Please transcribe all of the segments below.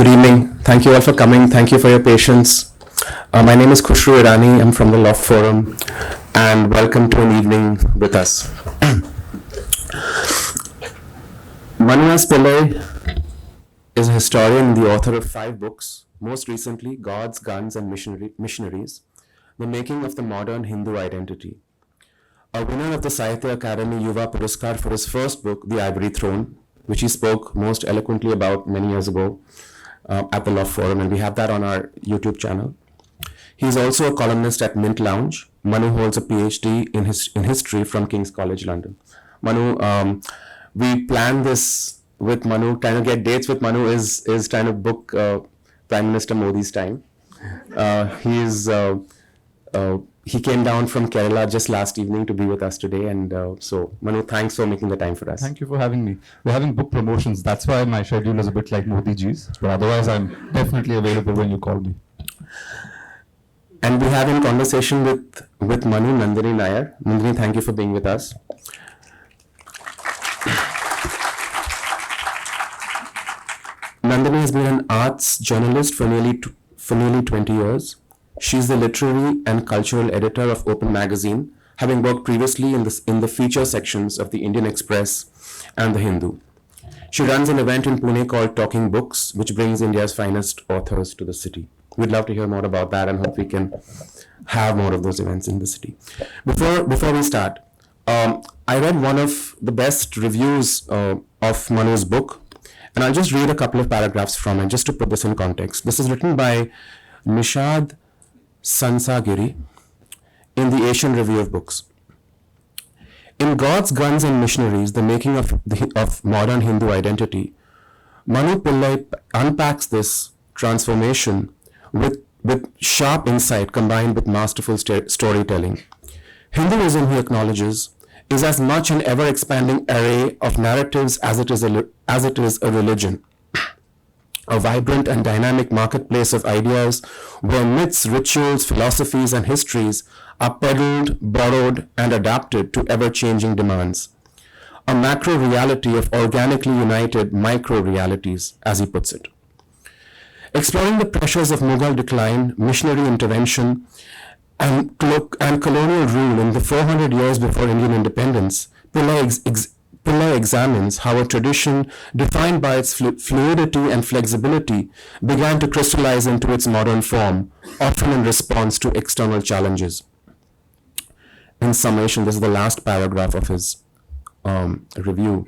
Good evening. Thank you all for coming. Thank you for your patience. My name is Khushru Irani. I'm from the Loft Forum, and welcome to an evening with us. Manu S. Pillai is a historian and the author of 5 books, most recently Gods, Guns and Missionaries, The Making of the Modern Hindu Identity. A winner of the Sahitya Academy Yuva Puraskar for his first book, The Ivory Throne, which he spoke most eloquently about many years ago at the Loft Forum, and we have that on our YouTube channel. He is also a columnist at Mint Lounge. Manu holds a PhD in history from King's College London. Manu, we planned this with Manu. Trying to get dates with Manu is trying to book Prime Minister Modi's time. He came down from Kerala just last evening to be with us today, and so Manu, thanks for making the time for us. Thank you for having me. We're having book promotions. That's why my schedule is a bit like Modi ji's, but otherwise I'm definitely available when you call me. And we're having conversation with Manu Nandini Nair. Nandini, thank you for being with us. Nandini has been an arts journalist for nearly 20 years. She's the literary and cultural editor of Open Magazine, having worked previously in the feature sections of the Indian Express and the Hindu. She runs an event in Pune called Talking Books, which brings India's finest authors to the city. We'd love to hear more about that and hope we can have more of those events in the city. Before we start, I read one of the best reviews of Manu's book, and I'll just read a couple of paragraphs from it just to put this in context. This is written by Nishad Sansagiri in the Asian Review of Books. In Gods, Guns and Missionaries, The Making of Modern Hindu Identity, Manu Pillai unpacks this transformation with sharp insight combined with masterful storytelling. Hinduism, he acknowledges, is as much an ever-expanding array of narratives as it is a religion. A vibrant and dynamic marketplace of ideas where myths, rituals, philosophies, and histories are peddled, borrowed, and adapted to ever-changing demands. A macro reality of organically united micro-realities, as he puts it. Exploring the pressures of Mughal decline, missionary intervention, and colonial rule in the 400 years before Indian independence, Pillai examines how a tradition defined by its fluidity and flexibility began to crystallize into its modern form, often in response to external challenges. In summation, this is the last paragraph of his review.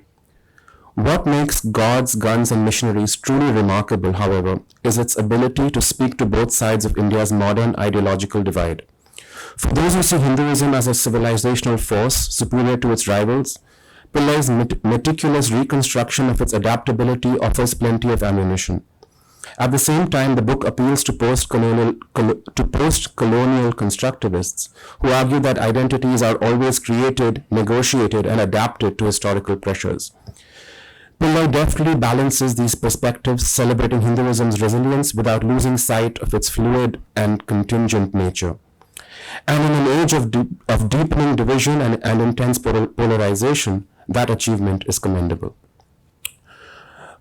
What makes Gods, Guns and Missionaries truly remarkable, however, is its ability to speak to both sides of India's modern ideological divide. For those who see Hinduism as a civilizational force superior to its rivals, Pillai's meticulous reconstruction of its adaptability offers plenty of ammunition. At the same time, the book appeals to post-colonial constructivists who argue that identities are always created, negotiated, and adapted to historical pressures. Pillai deftly balances these perspectives, celebrating Hinduism's resilience without losing sight of its fluid and contingent nature. And in an age of deepening division and intense polarization, that achievement is commendable.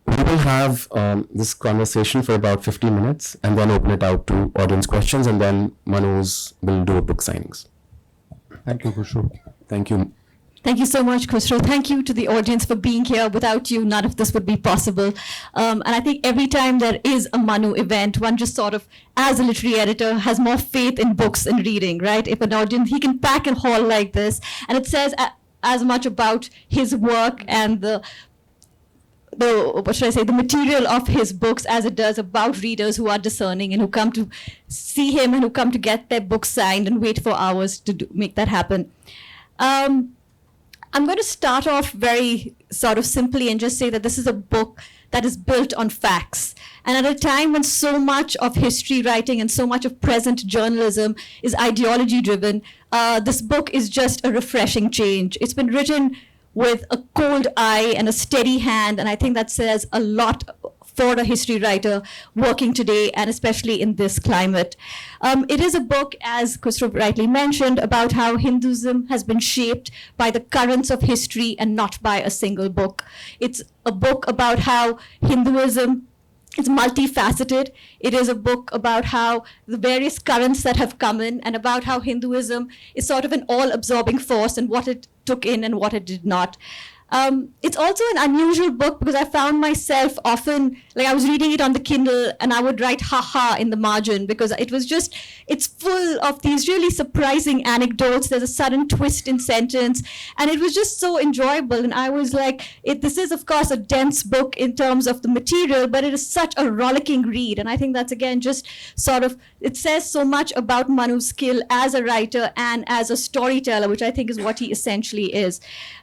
We will have this conversation for about 50 minutes and then open it out to audience questions, and then Manus will do book signings. Thank you, Khushru. Thank you. Thank you so much, Khushru. Thank you to the audience for being here. Without you, none of this would be possible. And I think every time there is a Manu event, one just sort of, as a literary editor, has more faith in books and reading, right? If an audience, he can pack a hall like this, and it says as much about his work and the material of his books as it does about readers who are discerning and who come to see him and who come to get their books signed and wait for hours to make that happen. I'm going to start off very sort of simply and just say that this is a book that is built on facts. And at a time when so much of history writing and so much of present journalism is ideology driven, this book is just a refreshing change. It's been written with a cold eye and a steady hand, and I think that says a lot for a history writer working today, and especially in this climate. It is a book, as Khushru rightly mentioned, about how Hinduism has been shaped by the currents of history and not by a single book. It's a book about how Hinduism It's multifaceted. It is a book about how the various currents that have come in and about how Hinduism is sort of an all-absorbing force and what it took in and what it did not. It's also an unusual book because I found myself often, like I was reading it on the Kindle and I would write haha in the margin because it's full of these really surprising anecdotes. There's a sudden twist in sentence and it was just so enjoyable. And I was like, this is of course a dense book in terms of the material, but it is such a rollicking read. And I think that's again just sort of, it says so much about Manu's skill as a writer and as a storyteller, which I think is what he essentially is.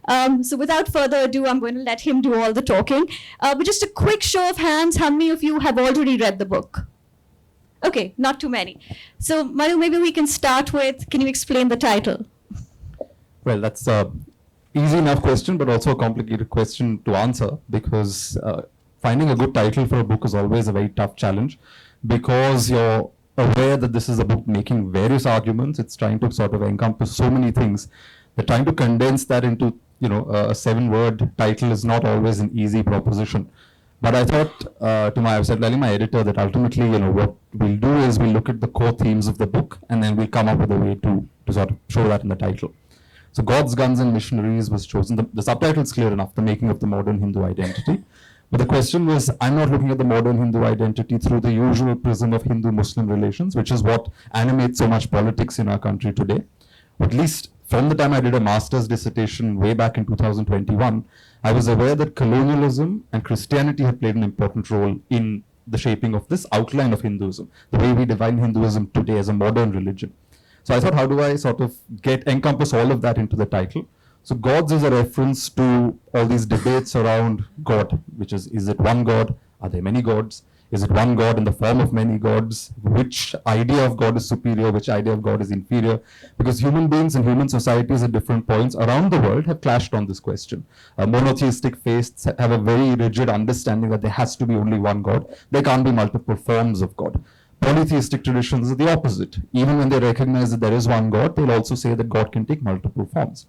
So without further ado, I'm going to let him do all the talking. But just a quick show of hands, how many of you have already read the book? Okay, not too many. So Manu, maybe we can start with, can you explain the title? Well, that's a easy enough question, but also a complicated question to answer because finding a good title for a book is always a very tough challenge because you're aware that this is a book making various arguments. It's trying to sort of encompass so many things. They're trying to condense that into a 7-word title is not always an easy proposition. But I thought I was telling my editor that ultimately, what we'll do is we'll look at the core themes of the book and then we'll come up with a way to sort of show that in the title. So Gods, Guns and Missionaries was chosen. The subtitle is clear enough, The Making of the Modern Hindu Identity. But the question was, I'm not looking at the modern Hindu identity through the usual prism of Hindu-Muslim relations, which is what animates so much politics in our country today. At least from the time I did a master's dissertation way back in 2021, I was aware that colonialism and Christianity had played an important role in the shaping of this outline of Hinduism, the way we define Hinduism today as a modern religion. So I thought, how do I sort of encompass all of that into the title? So Gods is a reference to all these debates around God, which is it one God? Are there many gods? Is it one God in the form of many gods? Which idea of God is superior? Which idea of God is inferior? Because human beings and human societies at different points around the world have clashed on this question. Monotheistic faiths have a very rigid understanding that there has to be only one God. There can't be multiple forms of God. Polytheistic traditions are the opposite. Even when they recognize that there is one God, they'll also say that God can take multiple forms.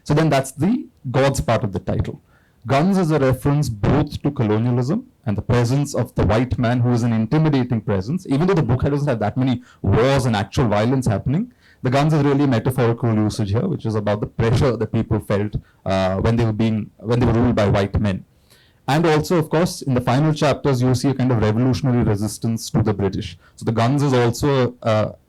So then that's the Gods part of the title. Guns is a reference both to colonialism and the presence of the white man, who is an intimidating presence. Even though the book doesn't have that many wars and actual violence happening, the guns is really metaphorical usage here, which is about the pressure that people felt when they were ruled by white men. And also, of course, in the final chapters, you see a kind of revolutionary resistance to the British. So the guns is also,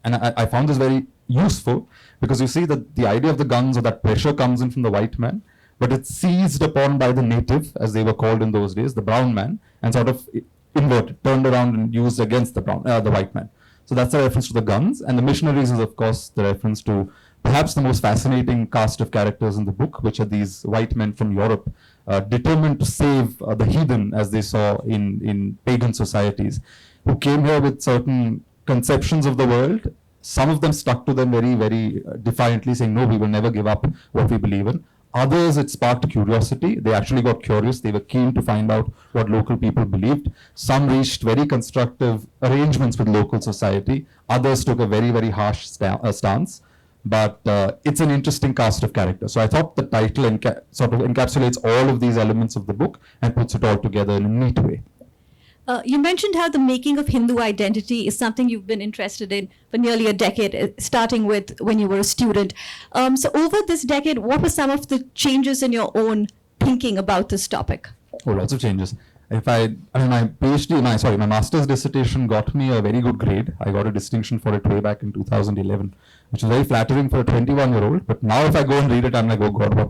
and I found this very useful, because you see that the idea of the guns or that pressure comes in from the white man, but it's seized upon by the native, as they were called in those days, the brown man, and sort of inverted, turned around and used against the white man. So that's a reference to the guns, and the missionaries is, of course, the reference to perhaps the most fascinating cast of characters in the book, which are these white men from Europe, determined to save the heathen, as they saw in pagan societies, who came here with certain conceptions of the world. Some of them stuck to them very, very defiantly, saying, no, we will never give up what we believe in. Others, it sparked curiosity. They actually got curious. They were keen to find out what local people believed. Some reached very constructive arrangements with local society. Others took a very, very harsh stance. But it's an interesting cast of characters. So I thought the title sort of encapsulates all of these elements of the book and puts it all together in a neat way. You mentioned how the making of Hindu identity is something you've been interested in for nearly a decade, starting with when you were a student. So over this decade, what were some of the changes in your own thinking about this topic? Oh, lots of changes. My master's dissertation got me a very good grade. I got a distinction for it way back in 2011, which is very flattering for a 21-year-old. But now if I go and read it, I'm like, oh God, what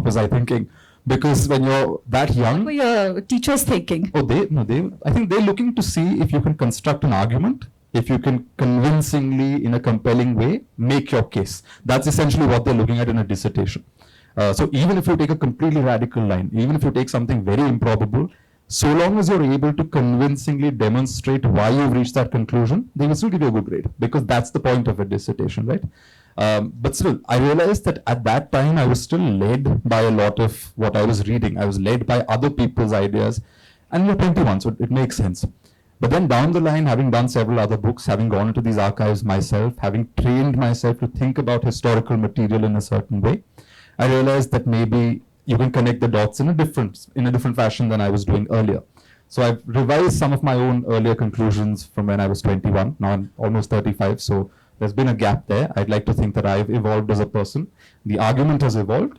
was I thinking? Because when you're that young... What were your teachers thinking? I think they're looking to see if you can construct an argument, if you can convincingly, in a compelling way, make your case. That's essentially what they're looking at in a dissertation. So even if you take a completely radical line, even if you take something very improbable, so long as you're able to convincingly demonstrate why you've reached that conclusion, they will still give you a good grade, because that's the point of a dissertation, right? But still, I realized that at that time, I was still led by a lot of what I was reading. I was led by other people's ideas, and you're 21, so it makes sense. But then down the line, having done several other books, having gone into these archives myself, having trained myself to think about historical material in a certain way, I realized that maybe you can connect the dots in a different fashion than I was doing earlier. So I've revised some of my own earlier conclusions from when I was 21. Now I'm almost 35, so there's been a gap there. I'd like to think that I've evolved as a person. The argument has evolved.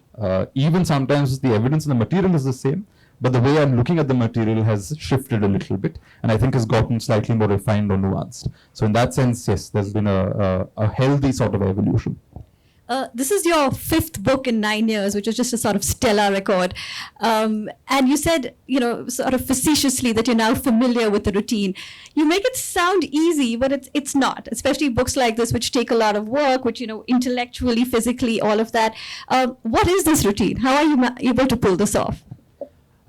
Even sometimes the evidence and the material is the same, but the way I'm looking at the material has shifted a little bit, and I think has gotten slightly more refined or nuanced. So in that sense, yes, there's been a healthy sort of evolution. This is your 5th book in 9 years, which is just a sort of stellar record. And you said, sort of facetiously that you're now familiar with the routine. You make it sound easy, but it's not, especially books like this, which take a lot of work, which, intellectually, physically, all of that. What is this routine? How are you able to pull this off?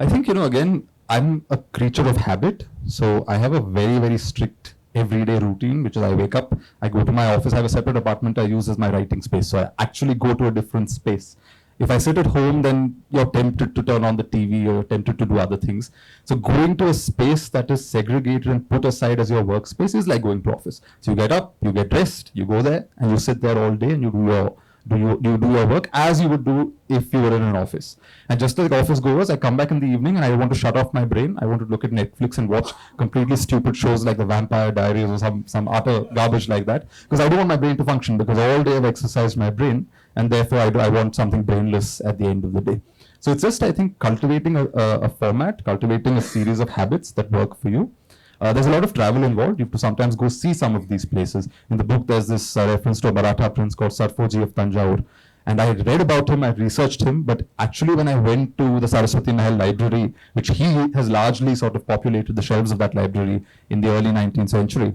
I think, again, I'm a creature of habit. So I have a very, very strict everyday routine, which is I wake up, I go to my office, I have a separate apartment I use as my writing space. So I actually go to a different space. If I sit at home, then you're tempted to turn on the TV or you're tempted to do other things. So going to a space that is segregated and put aside as your workspace is like going to office. So you get up, you get dressed, you go there and you sit there all day and you do your work as you would do if you were in an office. And just like office goers, I come back in the evening and I want to shut off my brain. I want to look at Netflix and watch completely stupid shows like The Vampire Diaries or some utter garbage like that, because I don't want my brain to function, because all day I've exercised my brain, and therefore I want something brainless at the end of the day. So it's just, I think, cultivating a format, cultivating a series of habits that work for you. There's a lot of travel involved. You have to sometimes go see some of these places. In the book, there's this reference to a Maratha prince called Sarfoji of Tanjore. And I had read about him, I researched him, but actually when I went to the Saraswati Mahal library, which he has largely sort of populated the shelves of that library in the early 19th century,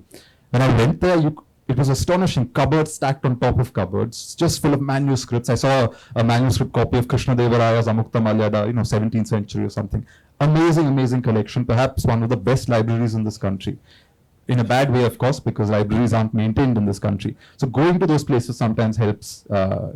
when I went there, it was astonishing. Cupboards stacked on top of cupboards, just full of manuscripts. I saw a manuscript copy of Krishna Deva Raya's Amukta Malyada, 17th century or something. Amazing, amazing collection. Perhaps one of the best libraries in this country. In a bad way, of course, because libraries aren't maintained in this country. So going to those places sometimes helps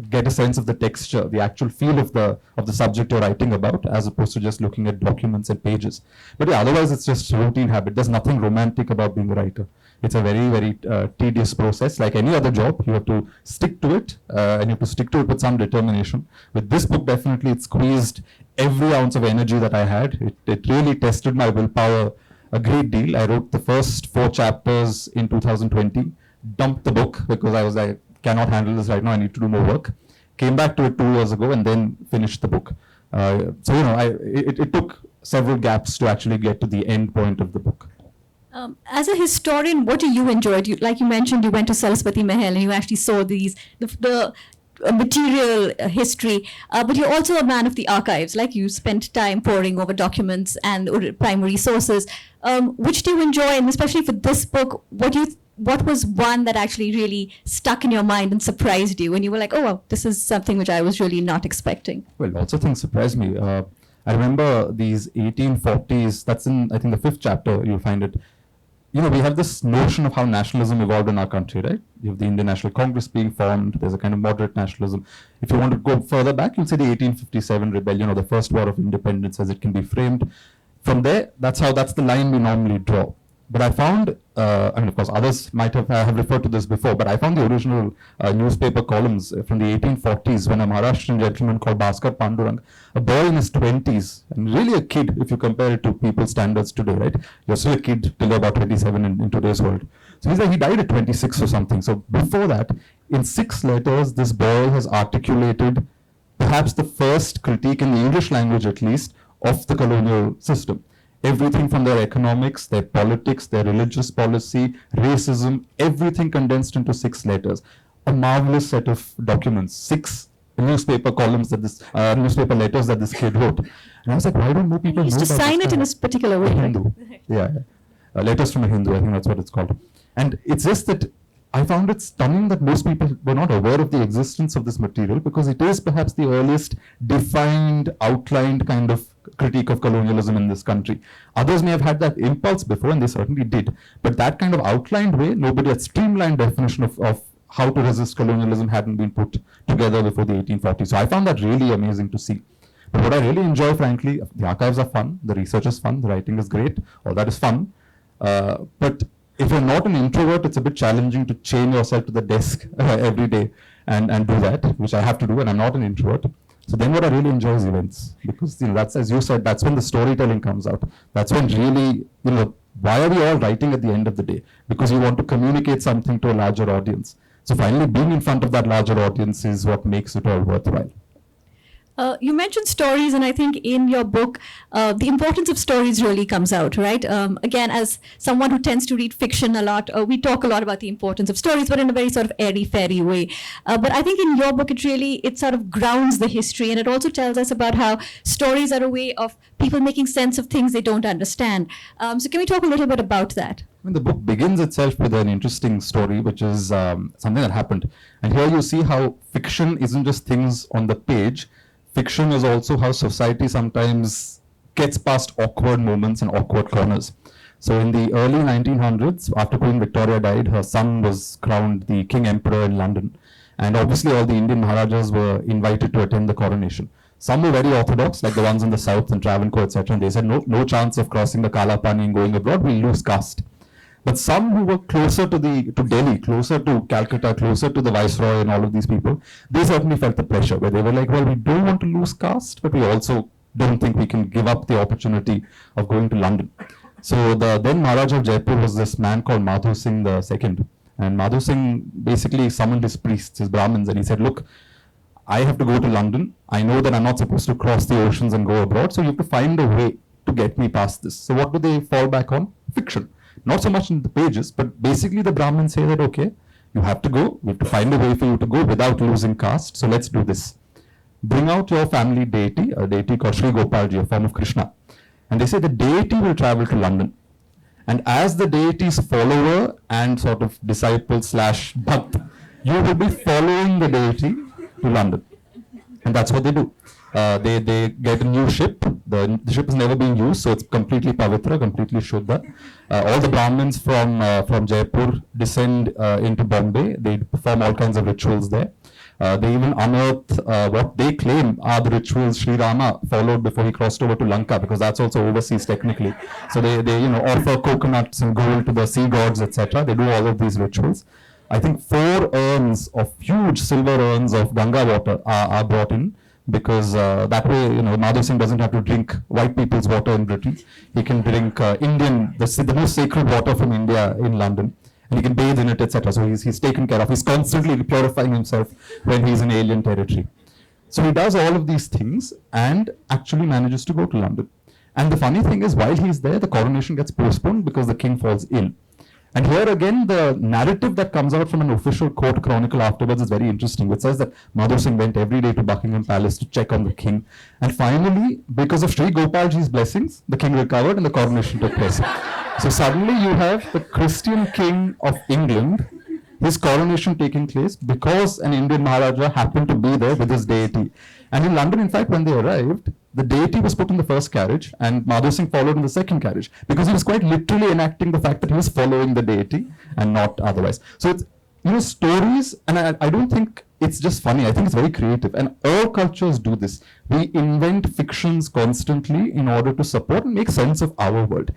get a sense of the texture, the actual feel of the subject you're writing about, as opposed to just looking at documents and pages. But yeah, otherwise it's just routine habit. There's nothing romantic about being a writer. It's a very, very tedious process. Like any other job, you have to stick to it, and you have to stick to it with some determination. With this book, definitely it squeezed every ounce of energy that I had. It really tested my willpower a great deal. I wrote the first 4 chapters in 2020, dumped the book because I cannot handle this right now, I need to do more work. Came back to it 2 years ago and then finished the book. It took several gaps to actually get to the end point of the book. As a historian, what do you enjoy? Like you mentioned, you went to Saraswati Mahal and you actually saw the material history, but you're also a man of the archives. Like you spent time poring over documents and primary sources. Which do you enjoy, and especially for this book, what was one that actually really stuck in your mind and surprised you, and you were like, oh, wow, this is something which I was really not expecting? Well, lots of things surprised me. I remember these 1840s. That's in, I think, the 5th chapter. You'll find it. We have this notion of how nationalism evolved in our country, right? You have the Indian National Congress being formed. There's a kind of moderate nationalism. If you want to go further back, you'll say the 1857 rebellion or the first war of independence, as it can be framed. From there, that's the line we normally draw. But I found, of course, others might have referred to this before, but I found the original newspaper columns from the 1840s when a Maharashtrian gentleman called Bhaskar Pandurang, a boy in his 20s, and really a kid if you compare it to people's standards today, right? You're still a kid till you're about 27 in today's world. So he died at 26 or something. So before that, in 6 letters, this boy has articulated perhaps the first critique in the English language, at least, of the colonial system. Everything from their economics, their politics, their religious policy, racism, everything condensed into 6 letters. A marvelous set of documents, 6 newspaper columns newspaper letters that this kid wrote. And I was like, why don't more people know about this? He used to sign it in a particular way. Hindu. Yeah. Letters from a Hindu, I think that's what it's called. And it's just that I found it stunning that most people were not aware of the existence of this material, because it is perhaps the earliest defined, outlined kind of critique of colonialism in this country. Others may have had that impulse before, and they certainly did. But that kind of outlined way, a streamlined definition of how to resist colonialism hadn't been put together before the 1840s. So I found that really amazing to see. But what I really enjoy, frankly, the archives are fun, the research is fun, the writing is great, all that is fun. But if you're not an introvert, it's a bit challenging to chain yourself to the desk every day and do that, which I have to do, and I'm not an introvert. So then what I really enjoy is events, because that's, as you said, that's when the storytelling comes out. That's when really, why are we all writing at the end of the day? Because you want to communicate something to a larger audience. So finally being in front of that larger audience is what makes it all worthwhile. You mentioned stories, and I think in your book, the importance of stories really comes out, right? Again, as someone who tends to read fiction a lot, we talk a lot about the importance of stories, but in a very sort of airy-fairy way. But I think in your book, it sort of grounds the history, and it also tells us about how stories are a way of people making sense of things they don't understand. So can we talk a little bit about that? I mean, the book begins itself with an interesting story, which is something that happened. And here you see how fiction isn't just things on the page. Fiction is also how society sometimes gets past awkward moments and awkward corners. So in the early 1900s, after Queen Victoria died, her son was crowned the King Emperor in London. And obviously all the Indian Maharajas were invited to attend the coronation. Some were very orthodox, like the ones in the south and Travancore, etc. And they said, no chance of crossing the Kalapani and going abroad, we'll lose caste. But some who were closer to Delhi, closer to Calcutta, closer to the Viceroy and all of these people, they certainly felt the pressure, where they were like, well, we don't want to lose caste, but we also don't think we can give up the opportunity of going to London. So the then Maharaja of Jaipur was this man called Madhu Singh II. And Madhu Singh basically summoned his priests, his Brahmins, and he said, look, I have to go to London. I know that I'm not supposed to cross the oceans and go abroad, so you have to find a way to get me past this. So what do they fall back on? Fiction. Not so much in the pages, but basically the Brahmins say that, okay, you have to go, we have to find a way for you to go without losing caste, so let's do this. Bring out your family deity, a deity called Sri Gopalji, a form of Krishna. And they say the deity will travel to London. And as the deity's follower and sort of disciple slash bhakt, you will be following the deity to London. And that's what they do. They get a new ship. The ship is never being used, so it's completely pavitra, completely shuddha. All the Brahmins from Jaipur descend into Bombay. They perform all kinds of rituals there. They even unearth what they claim are the rituals Sri Rama followed before he crossed over to Lanka, because that's also overseas technically. So they offer coconuts and gold to the sea gods, etc. They do all of these rituals. I think 4 urns of huge silver urns of Ganga water are brought in, because that way, Madhu Singh doesn't have to drink white people's water in Britain. He can drink Indian, the most sacred water from India in London, and he can bathe in it, etc. So he's taken care of. He's constantly purifying himself when he's in alien territory. So he does all of these things and actually manages to go to London. And the funny thing is, while he's there, the coronation gets postponed because the king falls ill. And here again, the narrative that comes out from an official court chronicle afterwards is very interesting. It says that Madhu Singh went every day to Buckingham Palace to check on the king. And finally, because of Sri Gopalji's blessings, the king recovered and the coronation took place. So suddenly you have the Christian king of England, his coronation taking place because an Indian Maharaja happened to be there with his deity. And in London, in fact, when they arrived, the deity was put in the first carriage and Madhu Singh followed in the second carriage, because he was quite literally enacting the fact that he was following the deity and not otherwise. So it's, stories, and I don't think it's just funny, I think it's very creative, and all cultures do this. We invent fictions constantly in order to support and make sense of our world.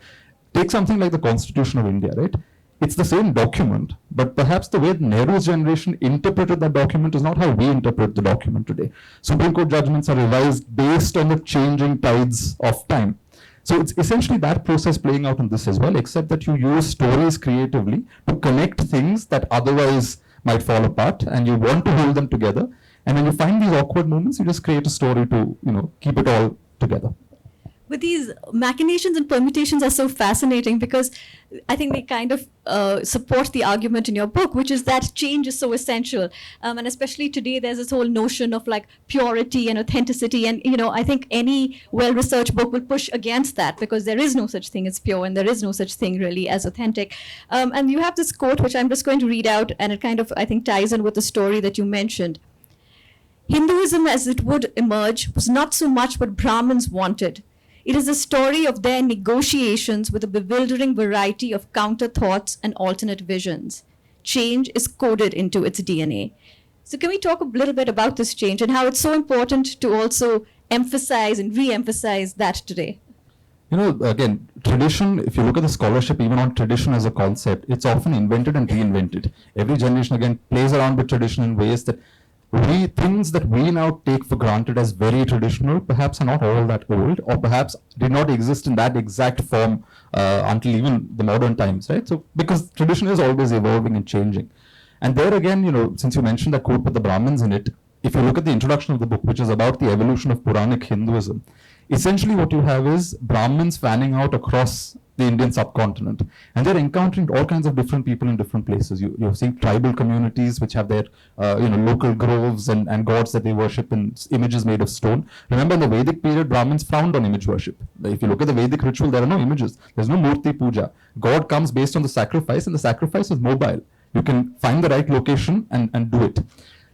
Take something like the Constitution of India, right? It's the same document, but perhaps the way Nehru's generation interpreted that document is not how we interpret the document today. Supreme Court judgments are revised based on the changing tides of time. So it's essentially that process playing out in this as well, except that you use stories creatively to connect things that otherwise might fall apart, and you want to hold them together. And when you find these awkward moments, you just create a story to, keep it all together. But these machinations and permutations are so fascinating, because I think they kind of support the argument in your book, which is that change is so essential. And especially today, there's this whole notion of like purity and authenticity. And, I think any well-researched book will push against that, because there is no such thing as pure and there is no such thing really as authentic. And you have this quote, which I'm just going to read out, and it kind of, I think, ties in with the story that you mentioned. Hinduism as it would emerge was not so much what Brahmins wanted. It is a story of their negotiations with a bewildering variety of counter-thoughts and alternate visions. Change is coded into its DNA. So can we talk a little bit about this change and how it's so important to also emphasize and re-emphasize that today? Again, tradition, if you look at the scholarship, even on tradition as a concept, it's often invented and reinvented. Every generation, again, plays around with tradition in ways that things that we now take for granted as very traditional perhaps are not all that old, or perhaps did not exist in that exact form until even the modern times, right? So because tradition is always evolving and changing. And there again, since you mentioned that quote with the Brahmins in it, if you look at the introduction of the book, which is about the evolution of Puranic Hinduism, essentially what you have is Brahmins fanning out across the Indian subcontinent, and they're encountering all kinds of different people in different places. You're seeing tribal communities which have their local groves and gods that they worship in images made of stone. Remember, in the Vedic period, Brahmins frowned on image worship. If you look at the Vedic ritual, there are no images. There's no Murti Puja. God comes based on the sacrifice, and the sacrifice is mobile. You can find the right location and do it.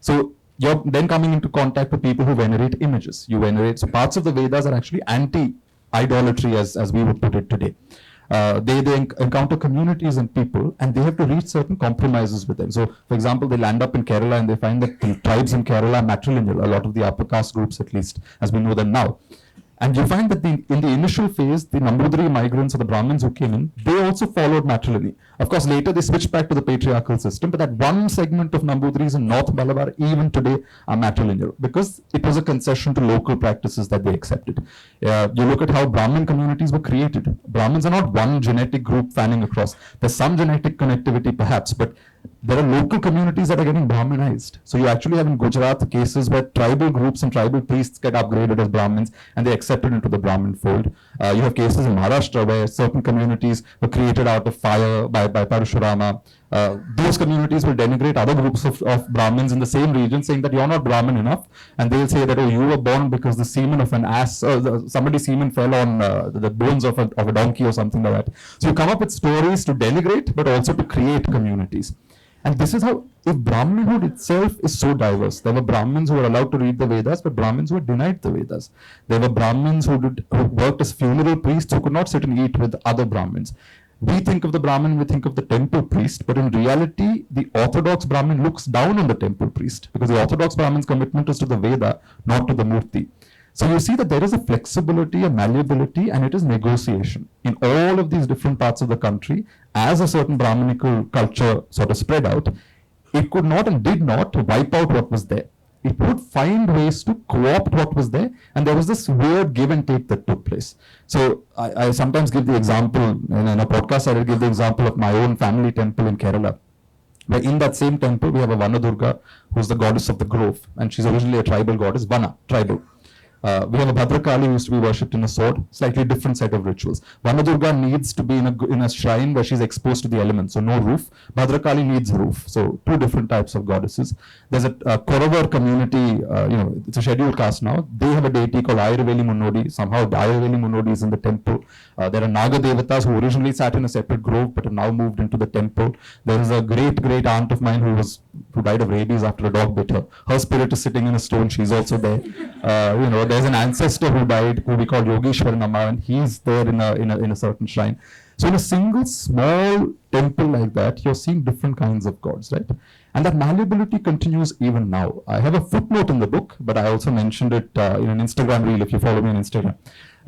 So you're then coming into contact with people who venerate images. So parts of the Vedas are actually anti-idolatry, as we would put it today. They encounter communities and people, and they have to reach certain compromises with them. So, for example, they land up in Kerala and they find that the tribes in Kerala are matrilineal, a lot of the upper caste groups at least, as we know them now. And you find that in the initial phase, the Nambudiri migrants or the Brahmins who came in, they also followed matrilineal. Of course, later they switched back to the patriarchal system, but that one segment of Nambudiris in North Malabar, even today, are matrilineal because it was a concession to local practices that they accepted. You look at how Brahmin communities were created. Brahmins are not one genetic group fanning across. There's some genetic connectivity perhaps, but there are local communities that are getting Brahminized. So you actually have in Gujarat cases where tribal groups and tribal priests get upgraded as Brahmins and they're accepted into the Brahmin fold. You have cases in Maharashtra where certain communities were created out of fire by Parashurama. Those communities will denigrate other groups of Brahmins in the same region, saying that you're not Brahmin enough, and they'll say that, oh, you were born because the semen of an ass, somebody's semen fell on the bones of a donkey or something like that. So you come up with stories to denigrate, but also to create communities. And this is how, if Brahminhood itself is so diverse, there were Brahmins who were allowed to read the Vedas, but Brahmins who were denied the Vedas. There were Brahmins who worked as funeral priests who could not sit and eat with other Brahmins. We think of the Brahmin, we think of the temple priest, but in reality, the orthodox Brahmin looks down on the temple priest because the orthodox Brahmin's commitment is to the Veda, not to the Murti. So you see that there is a flexibility, a malleability, and it is negotiation. In all of these different parts of the country, as a certain Brahminical culture sort of spread out, it could not and did not wipe out what was there. It would find ways to co-opt what was there, and there was this weird give and take that took place. So I sometimes give the example, in a podcast I will give the example of my own family temple in Kerala. Where in that same temple, we have a Vana Durga, who's the goddess of the grove, and she's originally a tribal goddess, Vana, tribal. We have a Bhandarkar who used to be worshipped in a sword, slightly different set of rituals. Vana Durga needs to be in a shrine where she's exposed to the elements, so no roof. Bhadrakali needs roof, so two different types of goddesses. There's a Koravar community, it's a scheduled caste now. They have a deity called Ayurveli Munnodi. Somehow the Ayurveli Munnodi is in the temple. There are Naga Devatas who originally sat in a separate grove but have now moved into the temple. There is a great aunt of mine who died of rabies after a dog bit her. Her spirit is sitting in a stone, she's also there. There's an ancestor who died, who we call Yogeshwar Nama, and he's there in a certain shrine. So in a single small temple like that, you're seeing different kinds of gods, right? And that malleability continues even now. I have a footnote in the book, but I also mentioned it in an Instagram reel, if you follow me on Instagram,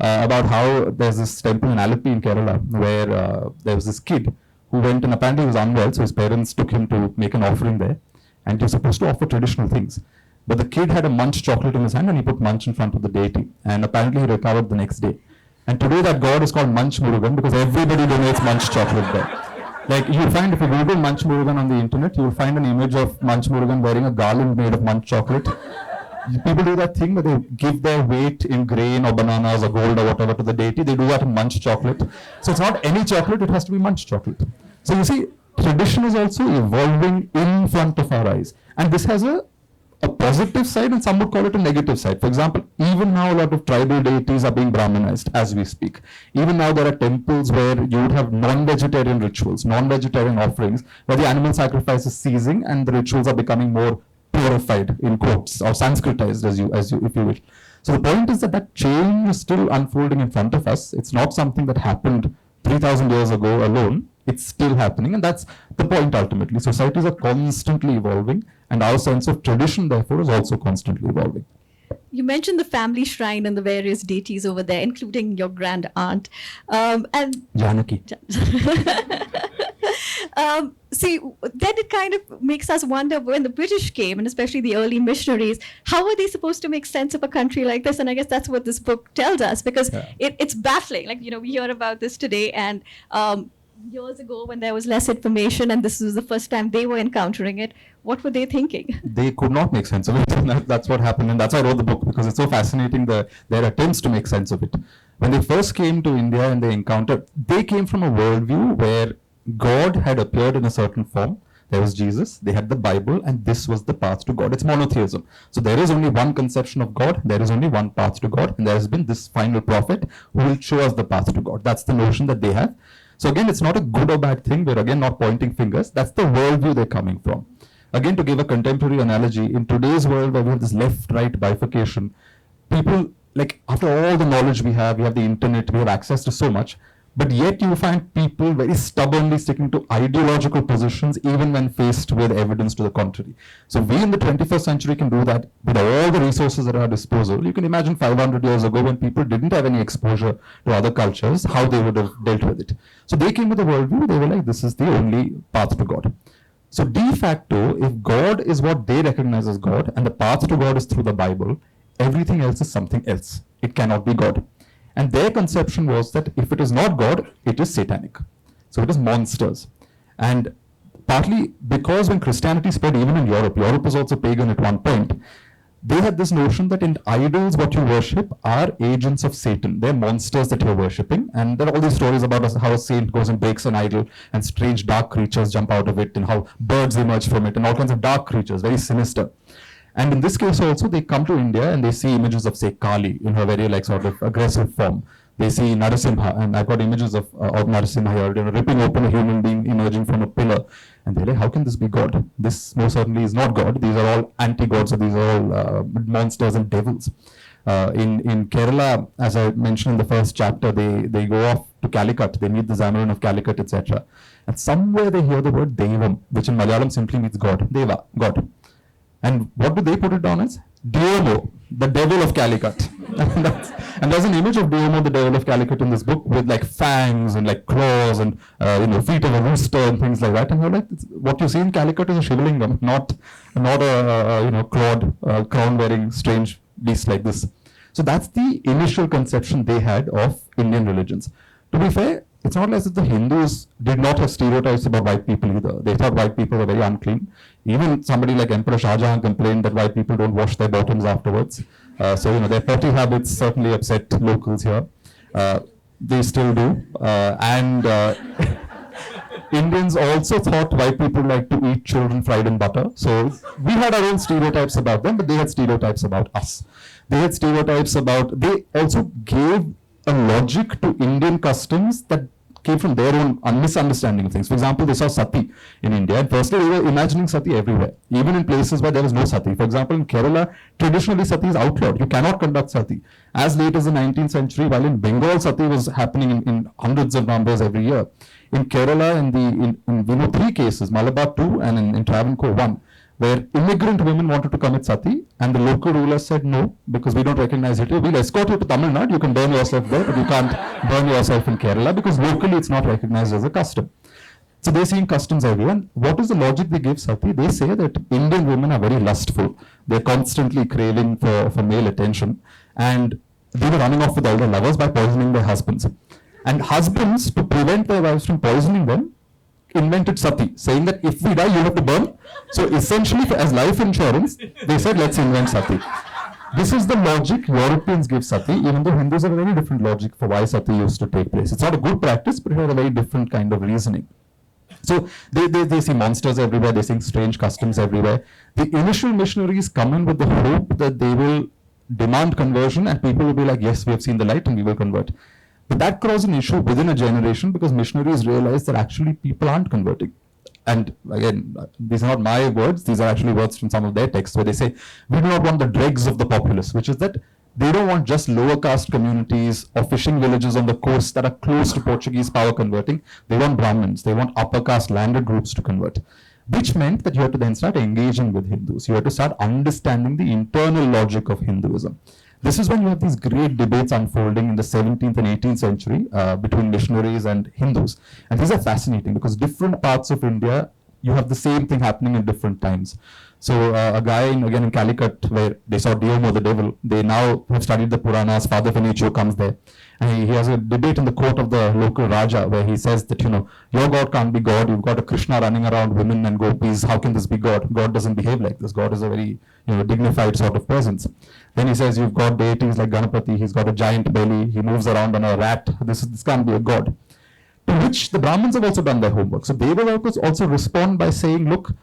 about how there's this temple in Alleppey in Kerala where there was this kid who went, and apparently he was unwell, so his parents took him to make an offering there, and you're supposed to offer traditional things. But the kid had a munch chocolate in his hand and he put munch in front of the deity. And apparently he recovered the next day. And today that god is called Munch Murugan because everybody donates munch chocolate there. Like you'll find, if you Google Munch Murugan on the internet, you'll find an image of Munch Murugan wearing a garland made of munch chocolate. People do that thing where they give their weight in grain or bananas or gold or whatever to the deity. They do that in munch chocolate. So it's not any chocolate, it has to be munch chocolate. So you see, tradition is also evolving in front of our eyes. And this has a positive side, and some would call it a negative side. For example, even now a lot of tribal deities are being Brahminized as we speak. Even now there are temples where you would have non-vegetarian rituals, non-vegetarian offerings, where the animal sacrifice is ceasing and the rituals are becoming more purified, in quotes, or Sanskritized, if you wish. So the point is that change is still unfolding in front of us. It's not something that happened 3,000 years ago alone. It's still happening, and that's the point ultimately. Societies are constantly evolving, and our sense of tradition, therefore, is also constantly evolving. You mentioned the family shrine and the various deities over there, including your grand aunt. And Janaki. See, then it kind of makes us wonder when the British came, and especially the early missionaries, how are they supposed to make sense of a country like this? And I guess that's what this book tells us, because it's baffling. Like, we hear about this today, and years ago when there was less information and this was the first time they were encountering it, what were they thinking? They could not make sense of it. And that's what happened. And that's why I wrote the book, because it's so fascinating, their attempts to make sense of it. When they first came to India and they came from a worldview where God had appeared in a certain form. There was Jesus, they had the Bible, and this was the path to God. It's monotheism. So there is only one conception of God, there is only one path to God, and there has been this final prophet who will show us the path to God. That's the notion that they have. So again, it's not a good or bad thing. We're again not pointing fingers. That's the worldview they're coming from. Again, to give a contemporary analogy, in today's world where we have this left-right bifurcation, people, like, after all the knowledge we have the internet, we have access to so much, but yet you find people very stubbornly sticking to ideological positions even when faced with evidence to the contrary. So we in the 21st century can do that with all the resources at our disposal. You can imagine 500 years ago when people didn't have any exposure to other cultures, how they would have dealt with it. So they came with a worldview, they were like, this is the only path to God. So de facto, if God is what they recognize as God and the path to God is through the Bible, everything else is something else. It cannot be God. And their conception was that if it is not God, it is satanic. So it is monsters. And partly because when Christianity spread even in Europe was also pagan at one point, they had this notion that in idols what you worship are agents of Satan. They're monsters that you're worshipping. And there are all these stories about how a saint goes and breaks an idol and strange dark creatures jump out of it and how birds emerge from it and all kinds of dark creatures, very sinister. And in this case also, they come to India and they see images of, say, Kali in her very sort of aggressive form. They see Narasimha, and I've got images of Narasimha here, ripping open a human being emerging from a pillar. And they're like, how can this be God? This most certainly is not God. These are all anti-gods, or these are all monsters and devils. In Kerala, as I mentioned in the first chapter, they go off to Calicut. They meet the Zamarin of Calicut, etc. And somewhere they hear the word Devam, which in Malayalam simply means God. Deva, God. And what do they put it down as? Diomo, the devil of Calicut. And there's an image of Diomo, the devil of Calicut, in this book with fangs and claws and feet of a rooster and things like that. And you're like, what you see in Calicut is a Shivalingam, not a clawed, crown-wearing strange beast like this. So that's the initial conception they had of Indian religions. To be fair, it's not as if the Hindus did not have stereotypes about white people either. They thought white people were very unclean. Even somebody like Emperor Shah Jahan complained that white people don't wash their bottoms afterwards. So their potty habits certainly upset locals here. They still do. Indians also thought white people like to eat children fried in butter. So we had our own stereotypes about them, but they had stereotypes about us. They had stereotypes about, they also gave a logic to Indian customs that came from their own misunderstanding of things. For example, they saw sati in India, and firstly they were imagining sati everywhere, even in places where there was no sati. For example, in Kerala, traditionally sati is outlawed. You cannot conduct sati. As late as the 19th century, while in Bengal sati was happening in hundreds of numbers every year. In Kerala, in 3 cases, Malabar 2 and in Travancore 1, where immigrant women wanted to commit sati, and the local rulers said no, because we don't recognize it. We'll escort you to Tamil Nadu, you can burn yourself there, but you can't burn yourself in Kerala, because locally it's not recognized as a custom. So they're seeing customs everywhere. And what is the logic they give sati? They say that Indian women are very lustful. They're constantly craving for male attention, and they were running off with all their lovers by poisoning their husbands. And husbands, to prevent their wives from poisoning them, invented sati, saying that if we die, you have to burn. So essentially, as life insurance, they said, let's invent sati. This is the logic Europeans give sati, even though Hindus have a very different logic for why sati used to take place. It's not a good practice, but it had a very different kind of reasoning. So they see monsters everywhere, they see strange customs everywhere. The initial missionaries come in with the hope that they will demand conversion, and people will be like, yes, we have seen the light and we will convert. But that caused an issue within a generation, because missionaries realized that actually people aren't converting. And again, these are not my words, these are actually words from some of their texts, where they say, we do not want the dregs of the populace, which is that they don't want just lower caste communities or fishing villages on the coast that are close to Portuguese power converting. They want Brahmins, they want upper caste landed groups to convert. Which meant that you had to then start engaging with Hindus. You had to start understanding the internal logic of Hinduism. This is when you have these great debates unfolding in the 17th and 18th century between missionaries and Hindus. And these are fascinating because different parts of India, you have the same thing happening in different times. So a guy again in Calicut, where they saw Diomo the devil, they now have studied the Puranas. Father Fenicio comes there, and he has a debate in the court of the local Raja, where he says that, you know, your God can't be God. You've got a Krishna running around women and gopis. How can this be God? God doesn't behave like this. God is a very, you know, dignified sort of presence. Then he says you've got deities like Ganapati. He's got a giant belly. He moves around on a rat. This can't be a God. To which the Brahmins have also done their homework. So they will also respond by saying, look,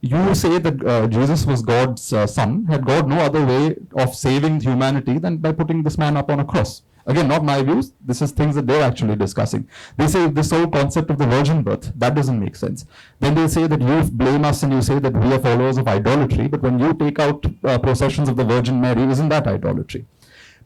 you say that Jesus was God's son. Had God no other way of saving humanity than by putting this man up on a cross? Again, not my views. This is things that they're actually discussing. They say this whole concept of the virgin birth, that doesn't make sense. Then they say that you blame us and you say that we are followers of idolatry. But when you take out processions of the Virgin Mary, isn't that idolatry?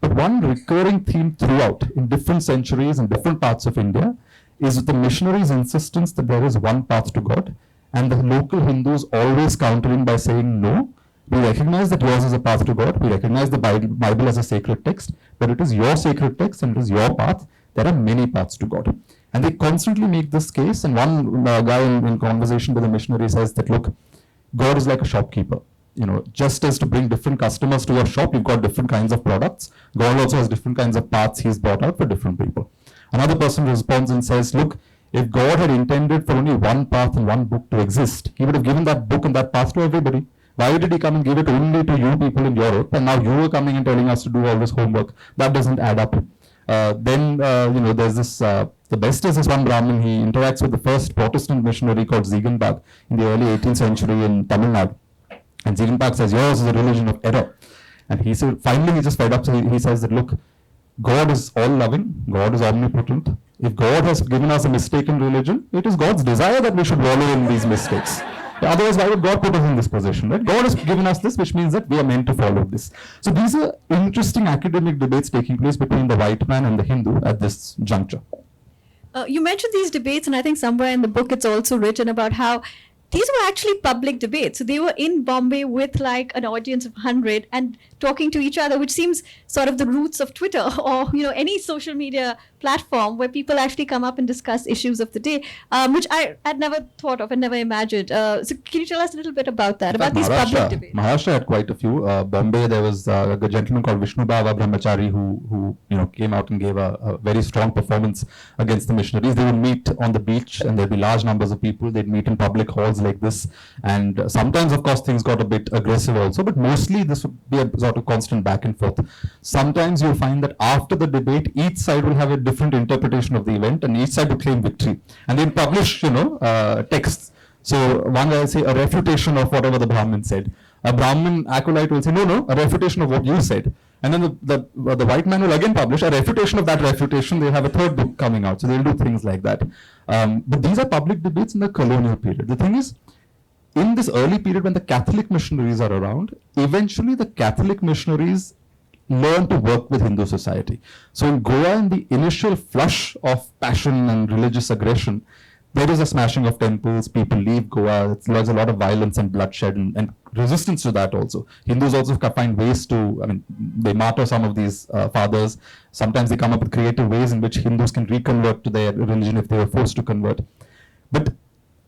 But one recurring theme throughout in different centuries and different parts of India is the missionaries' insistence that there is one path to God, and the local Hindus always countering by saying, no, we recognize that yours is a path to God, we recognize the Bible as a sacred text, but it is your sacred text and it is your path. There are many paths to God. And they constantly make this case, and one guy in conversation with a missionary says that, look, God is like a shopkeeper. You know, just as to bring different customers to your shop, you've got different kinds of products. God also has different kinds of paths he's brought out for different people. Another person responds and says, look, if God had intended for only one path and one book to exist, he would have given that book and that path to everybody. Why did he come and give it only to you people in Europe? And now you are coming and telling us to do all this homework. That doesn't add up. Then there's this, the best is this one Brahmin. He interacts with the first Protestant missionary called Ziegenbach in the early 18th century in Tamil Nadu. And Ziegenbach says, yours is a religion of error. And he said, finally he just fed up. So he says that, look, God is all-loving, God is omnipotent. If God has given us a mistaken religion, it is God's desire that we should wallow in these mistakes. Otherwise, why would God put us in this position, right? God has given us this, which means that we are meant to follow this. So these are interesting academic debates taking place between the white man and the Hindu at this juncture. You mentioned these debates, and I think somewhere in the book it's also written about how these were actually public debates. So they were in Bombay with like an audience of 100 and talking to each other, which seems sort of the roots of Twitter or, you know, any social media platform where people actually come up and discuss issues of the day, which I had never thought of and never imagined. So can you tell us a little bit about that, about these public debates? Maharashtra had quite a few. Bombay, there was a gentleman called Vishnu Bhava Brahmachari who came out and gave a very strong performance against the missionaries. They would meet on the beach and there'd be large numbers of people. They'd meet in public halls like this. And sometimes, of course, things got a bit aggressive also, but mostly this would be a sort of constant back and forth. Sometimes you'll find that after the debate, each side will have a different interpretation of the event and each side will claim victory. And they'll publish, texts. So one will say a refutation of whatever the Brahmin said. A Brahmin acolyte will say, no, a refutation of what you said. And then the white man will again publish a refutation of that refutation. They'll have a third book coming out. So they'll do things like that. But these are public debates in the colonial period. The thing is, in this early period when the Catholic missionaries are around, eventually the Catholic missionaries learn to work with Hindu society. So in Goa, in the initial flush of passion and religious aggression, there is a smashing of temples, people leave Goa, there's a lot of violence and bloodshed and resistance to that also. Hindus also find ways to, they martyr some of these fathers. Sometimes they come up with creative ways in which Hindus can reconvert to their religion if they were forced to convert. But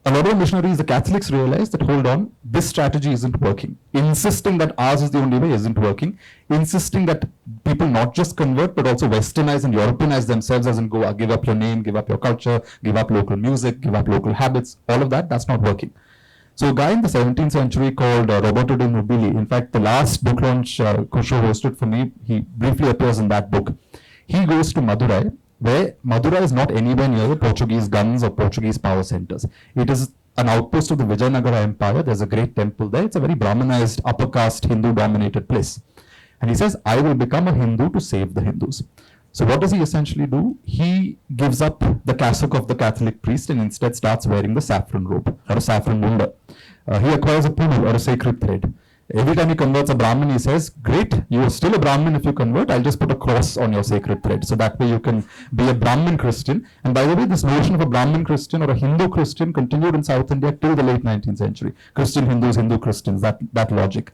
a lot of missionaries, the Catholics, realize that, hold on, this strategy isn't working. Insisting that ours is the only way isn't working. Insisting that people not just convert, but also westernize and Europeanize themselves, as in go, give up your name, give up your culture, give up local music, give up local habits, all of that's not working. So a guy in the 17th century called Roberto de Nobili, in fact, the last book launch Kosho hosted for me, he briefly appears in that book. He goes to Madurai, where Madurai is not anywhere near the Portuguese guns or Portuguese power centers. It is an outpost of the Vijayanagara Empire. There's a great temple there. It's a very Brahmanized, upper caste, Hindu-dominated place. And he says, I will become a Hindu to save the Hindus. So what does he essentially do? He gives up the cassock of the Catholic priest and instead starts wearing the saffron robe or a saffron munda. He acquires a punu or a sacred thread. Every time he converts a Brahmin, he says, great, you are still a Brahmin if you convert, I'll just put a cross on your sacred thread. So that way you can be a Brahmin Christian. And by the way, this notion of a Brahmin Christian or a Hindu Christian continued in South India till the late 19th century. Christian Hindus, Hindu Christians, that logic.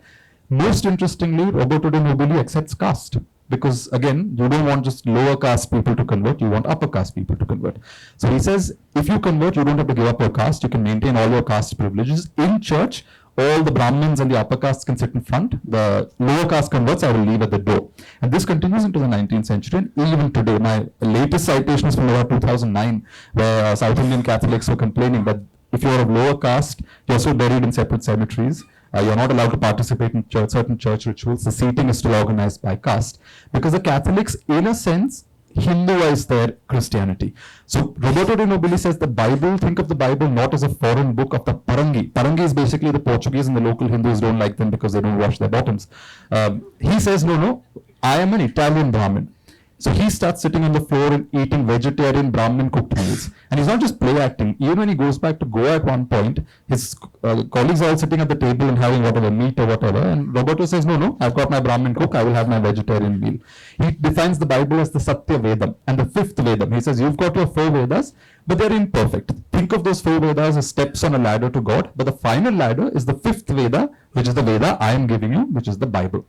Most interestingly, Roberto de Nobili accepts caste. Because again, you don't want just lower caste people to convert, you want upper caste people to convert. So he says, if you convert, you don't have to give up your caste, you can maintain all your caste privileges. In church, all the Brahmins and the upper castes can sit in front. The lower caste converts, I will leave at the door. And this continues into the 19th century. And even today, my latest citation is from about 2009, where South Indian Catholics were complaining that if you're of lower caste, you're also buried in separate cemeteries. You're not allowed to participate in certain church rituals. The seating is still organized by caste. Because the Catholics, in a sense, Hinduize their Christianity. So Roberto de Nobili says the Bible, think of the Bible not as a foreign book of the Parangi. Parangi is basically the Portuguese, and the local Hindus don't like them because they don't wash their bottoms. He says, no, I am an Italian Brahmin. So he starts sitting on the floor and eating vegetarian Brahmin cooked meals. And he's not just play acting. Even when he goes back to Goa at one point, his colleagues are all sitting at the table and having whatever meat or whatever. And Roberto says, no, I've got my Brahmin cook, I will have my vegetarian meal. He defines the Bible as the Satya Vedam and the fifth Vedam. He says, you've got your 4 Vedas, but they're imperfect. Think of those 4 Vedas as steps on a ladder to God. But the final ladder is the 5th Veda, which is the Veda I am giving you, which is the Bible.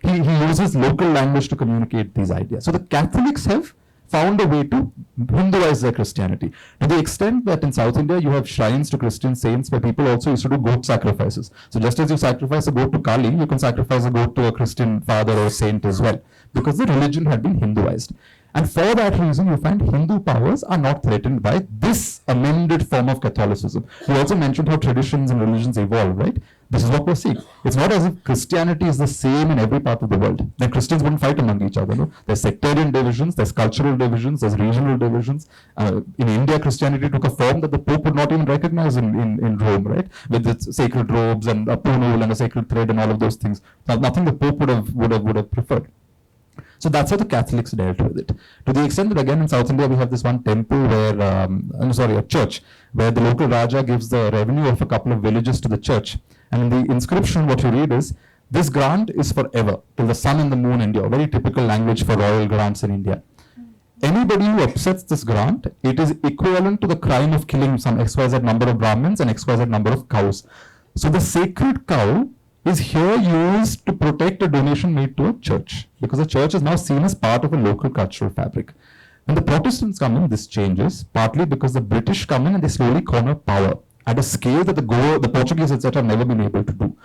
He uses local language to communicate these ideas. So the Catholics have found a way to Hinduize their Christianity, to the extent that in South India you have shrines to Christian saints where people also used to do goat sacrifices. So just as you sacrifice a goat to Kali, you can sacrifice a goat to a Christian father or saint as well, because the religion had been Hinduized. And for that reason, you find Hindu powers are not threatened by this amended form of Catholicism. You also mentioned how traditions and religions evolve, right? This is what we're seeing. It's not as if Christianity is the same in every part of the world. Then Christians wouldn't fight among each other. No? There's sectarian divisions, there's cultural divisions, there's regional divisions. In India, Christianity took a form that the Pope would not even recognize in Rome, right? With its sacred robes and a punul and a sacred thread and all of those things. Nothing the Pope would have preferred. So that's how the Catholics dealt with it. To the extent that again in South India we have this one temple where, a church, where the local Raja gives the revenue of a couple of villages to the church. And in the inscription what you read is, this grant is forever, till the sun and the moon endure. Very typical language for royal grants in India. Anybody who upsets this grant, it is equivalent to the crime of killing some XYZ number of Brahmins and XYZ number of cows. So the sacred cow is here used to protect a donation made to a church, because the church is now seen as part of a local cultural fabric. When the Protestants come in, this changes, partly because the British come in and they slowly corner power at a scale that the Portuguese, etc., have never been able to do.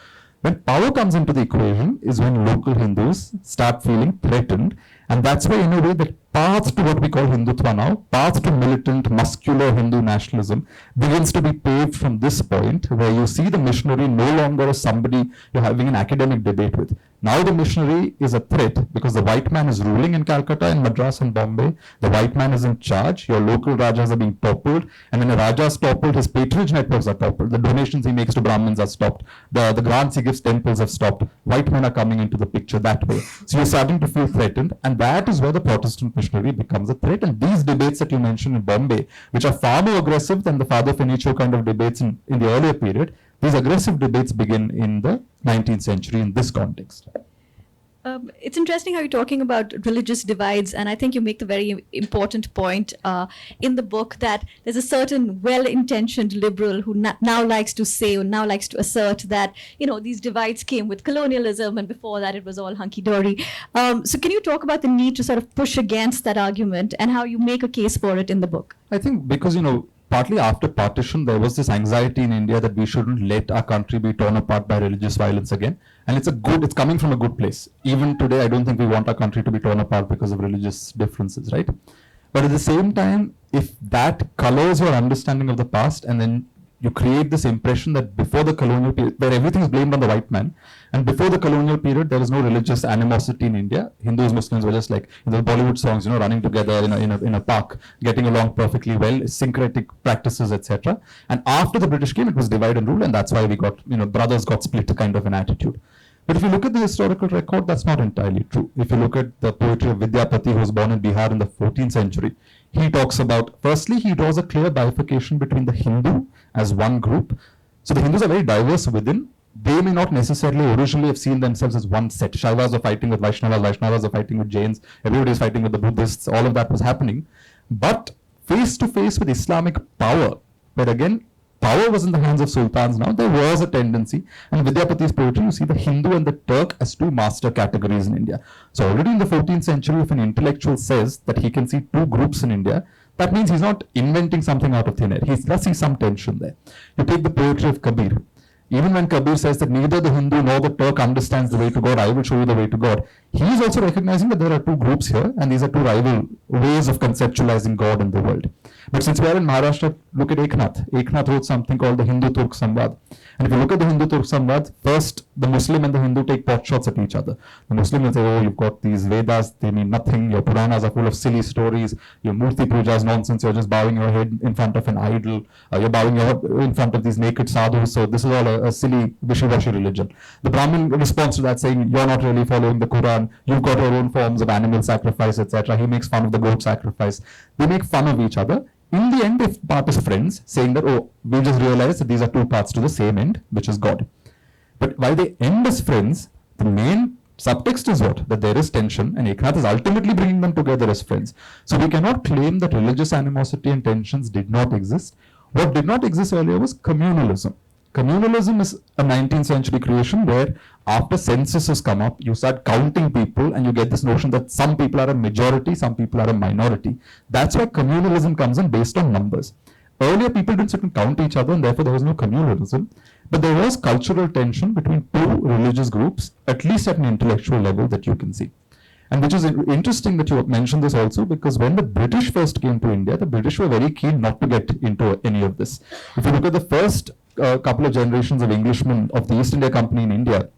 When power comes into the equation is when local Hindus start feeling threatened, and that's why in a way the path to what we call Hindutva now, path to militant, muscular Hindu nationalism begins to be paved from this point, where you see the missionary no longer as somebody you're having an academic debate with. Now the missionary is a threat because the white man is ruling in Calcutta and Madras and Bombay. The white man is in charge. Your local Rajas are being toppled. And when a Raja is toppled, his patronage networks are toppled. The donations he makes to Brahmins are stopped. The grants he gives temples have stopped. White men are coming into the picture that way. So you're starting to feel threatened. And that is where the Protestant missionary becomes a threat. And these debates that you mentioned in Bombay, which are far more aggressive than the Father Finicio kind of debates in the earlier period, these aggressive debates begin in the 19th century in this context. It's interesting how you're talking about religious divides, and I think you make the very important point in the book that there's a certain well-intentioned liberal who now likes to say, or now likes to assert that, these divides came with colonialism, and before that it was all hunky-dory. So can you talk about the need to sort of push against that argument and how you make a case for it in the book? I think because, partly after partition, there was this anxiety in India that we shouldn't let our country be torn apart by religious violence again. And it's coming from a good place. Even today, I don't think we want our country to be torn apart because of religious differences, right? But at the same time, if that colors your understanding of the past, and then you create this impression that before the colonial period, where everything is blamed on the white man, and before the colonial period, there was no religious animosity in India. Hindus, Muslims were just like in the Bollywood songs, running together in a park, getting along perfectly well, syncretic practices, etc. And after the British came, it was divide and rule, and that's why we got, brothers got split kind of an attitude. But if you look at the historical record, that's not entirely true. If you look at the poetry of Vidyapati, who was born in Bihar in the 14th century, he talks about, firstly, he draws a clear bifurcation between the Hindu as one group. So the Hindus are very diverse within. They may not necessarily originally have seen themselves as one set. Shaivas are fighting with Vaishnavas, Vaishnavas are fighting with Jains, everybody is fighting with the Buddhists, all of that was happening. But face to face with Islamic power, where again, power was in the hands of sultans now, there was a tendency, and Vidyapati's poetry, you see the Hindu and the Turk as two master categories in India. So already in the 14th century, if an intellectual says that he can see two groups in India, that means he's not inventing something out of thin air. He does see some tension there. You take the poetry of Kabir. Even when Kabir says that neither the Hindu nor the Turk understands the way to God, I will show you the way to God. He is also recognizing that there are two groups here, and these are two rival ways of conceptualizing God in the world. But since we are in Maharashtra, look at Eknath. Eknath wrote something called the Hindu-Turk Samvad. And if you look at the Hindu-Turk Samvad, first the Muslim and the Hindu take pot shots at each other. The Muslim will say, oh, you've got these Vedas, they mean nothing. Your Puranas are full of silly stories. Your Murti Puja is nonsense. You're just bowing your head in front of an idol. You're bowing your head in front of these naked sadhus. So this is all a silly, wishy-washy religion. The Brahmin responds to that saying, you're not really following the Quran. You've got your own forms of animal sacrifice, etc. He makes fun of the goat sacrifice. They make fun of each other. In the end, they part as friends, saying that, oh, we just realized that these are two paths to the same end, which is God. But while they end as friends, the main subtext is what? That there is tension, and Eknath is ultimately bringing them together as friends. So we cannot claim that religious animosity and tensions did not exist. What did not exist earlier was communalism. Communalism is a 19th century creation where after censuses come up, you start counting people and you get this notion that some people are a majority, some people are a minority. That's why communalism comes in based on numbers. Earlier, people didn't sit and count each other, and therefore there was no communalism. But there was cultural tension between two religious groups, at least at an intellectual level, that you can see. And which is interesting that you mentioned this also, because when the British first came to India, the British were very keen not to get into any of this. If you look at the first couple of generations of Englishmen of the East India Company in India,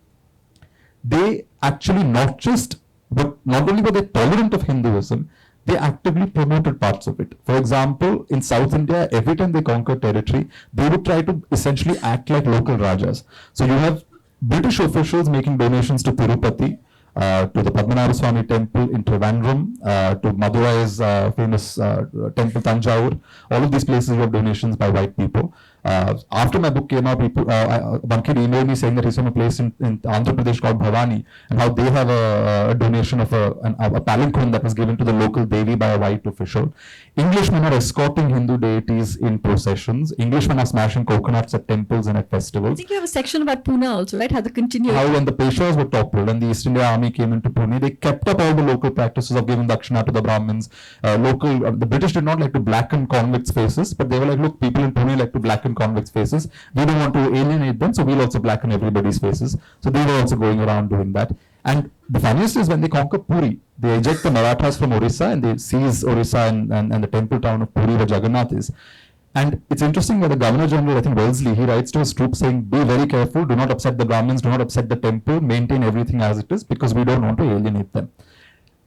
they actually not only were they tolerant of Hinduism, they actively promoted parts of it. For example, in South India, every time they conquered territory, they would try to essentially act like local rajas. So you have British officials making donations to Tirupati, to the Padmanabha Swami temple in Trivandrum, to Madurai's famous temple Tanjavur. All of these places were donations by white people. After my book came out, one kid emailed me saying that he's from a place in Andhra Pradesh called Bhavani, and how they have a donation of a palanquin that was given to the local Devi by a white official. Englishmen are escorting Hindu deities in processions. Englishmen are smashing coconuts at temples and at I festivals. think you have a section about Pune also, right? How the continued. How when the Peshwas were toppled and the East India Army came into Pune, they kept up all the local practices of giving dakshina to the Brahmins. The British did not like to blacken convicts' faces, but they were like, look, people in Pune like to blacken convicts' faces. We don't want to alienate them, so we'll also blacken everybody's faces. So they were also going around doing that. And the funniest is when they conquer Puri, they eject the Marathas from Orissa and they seize Orissa and the temple town of Puri where Jagannath is. And it's interesting that the Governor General, I think Wellesley, he writes to his troops saying, be very careful, do not upset the Brahmins, do not upset the temple, maintain everything as it is, because we don't want to alienate them.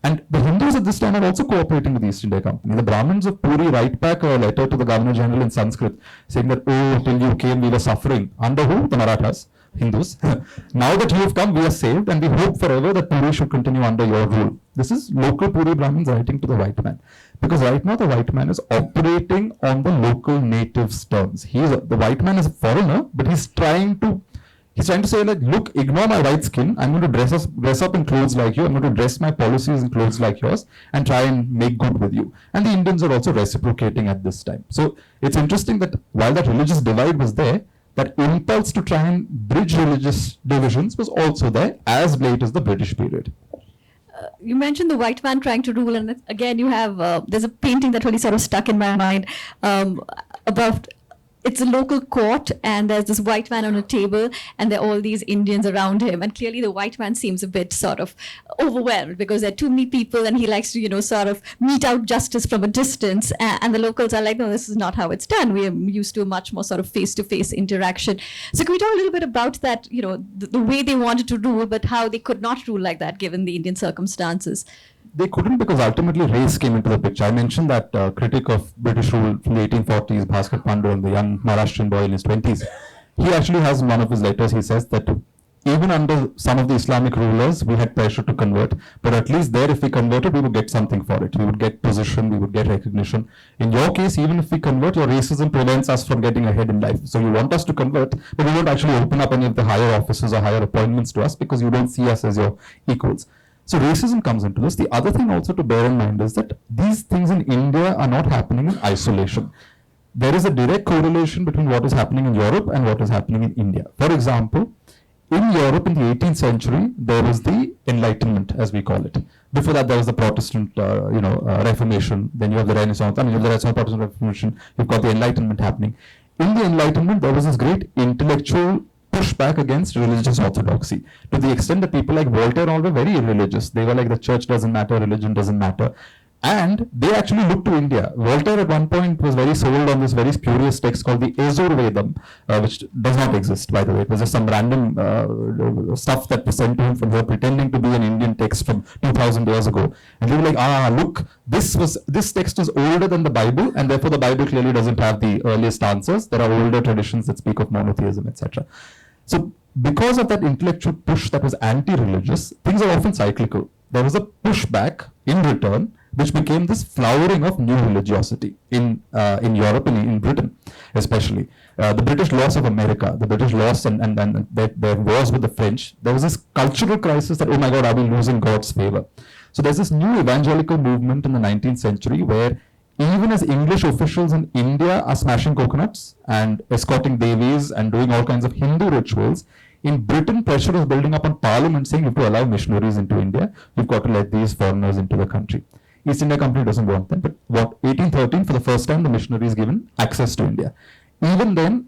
And the Hindus at this time are also cooperating with the East India Company. The Brahmins of Puri write back a letter to the Governor General in Sanskrit saying that, oh, till you came, we were suffering. Under who? The Marathas, Hindus. Now that you have come, we are saved, and we hope forever that Puri should continue under your rule. This is local Puri Brahmins writing to the white man. Because right now the white man is operating on the local natives' terms. The white man is a foreigner, but he's trying to say, like, look, ignore my white skin. I'm going to dress up in clothes like you. I'm going to dress my policies in clothes like yours and try and make good with you. And the Indians are also reciprocating at this time. So it's interesting that while that religious divide was there, that impulse to try and bridge religious divisions was also there as late as the British period. You mentioned the white man trying to rule, and again you have, there's a painting that really sort of stuck in my mind about, it's a local court and there's this white man on a table and there are all these Indians around him, and clearly the white man seems a bit sort of overwhelmed because there are too many people and he likes to, sort of mete out justice from a distance, and the locals are like, no, this is not how it's done. We are used to a much more sort of face-to-face interaction. So can we talk a little bit about that, the way they wanted to rule but how they could not rule like that given the Indian circumstances? They couldn't, because ultimately race came into the picture. I mentioned that critic of British rule from the 1840s, Bhaskar Pandu, and the young Maharashtrian boy in his 20s. He actually has in one of his letters, he says that even under some of the Islamic rulers, we had pressure to convert, but at least there, if we converted, we would get something for it. We would get position, we would get recognition. In your case, even if we convert, your racism prevents us from getting ahead in life. So you want us to convert, but we won't actually open up any of the higher offices or higher appointments to us because you don't see us as your equals. So racism comes into this. The other thing also to bear in mind is that these things in India are not happening in isolation. there is a direct correlation between what is happening in Europe and what is happening in India. For example, in Europe in the 18th century, there was the Enlightenment, as we call it. Before that, there was the Protestant, Reformation. Then you have the Renaissance. I mean, you have the Renaissance, Protestant Reformation. You've got the Enlightenment happening. In the Enlightenment, there was this great intellectual pushback against religious orthodoxy, to the extent that people like Voltaire all were very irreligious. They were like, the church doesn't matter, religion doesn't matter. And they actually looked to India. Voltaire at one point was very sold on this very spurious text called the Yajurvedam, which does not exist, by the way. It was just some random stuff that was sent to him from here, pretending to be an Indian text from 2000 years ago. And they were like, look, this text is older than the Bible, and therefore the Bible clearly doesn't have the earliest answers. There are older traditions that speak of monotheism, etc. So because of that intellectual push that was anti-religious, things are often cyclical. There was a pushback in return, which became this flowering of new religiosity in Europe and in Britain, especially. The British loss of America, the British loss and their wars with the French, there was this cultural crisis that, oh my God, are we losing God's favor? So there's this new evangelical movement in the 19th century where even as English officials in India are smashing coconuts and escorting devis and doing all kinds of Hindu rituals, in Britain, pressure is building up on Parliament saying you have to allow missionaries into India. You've got to let these foreigners into the country. East India Company doesn't want them, but 1813, for the first time, the missionary is given access to India. Even then,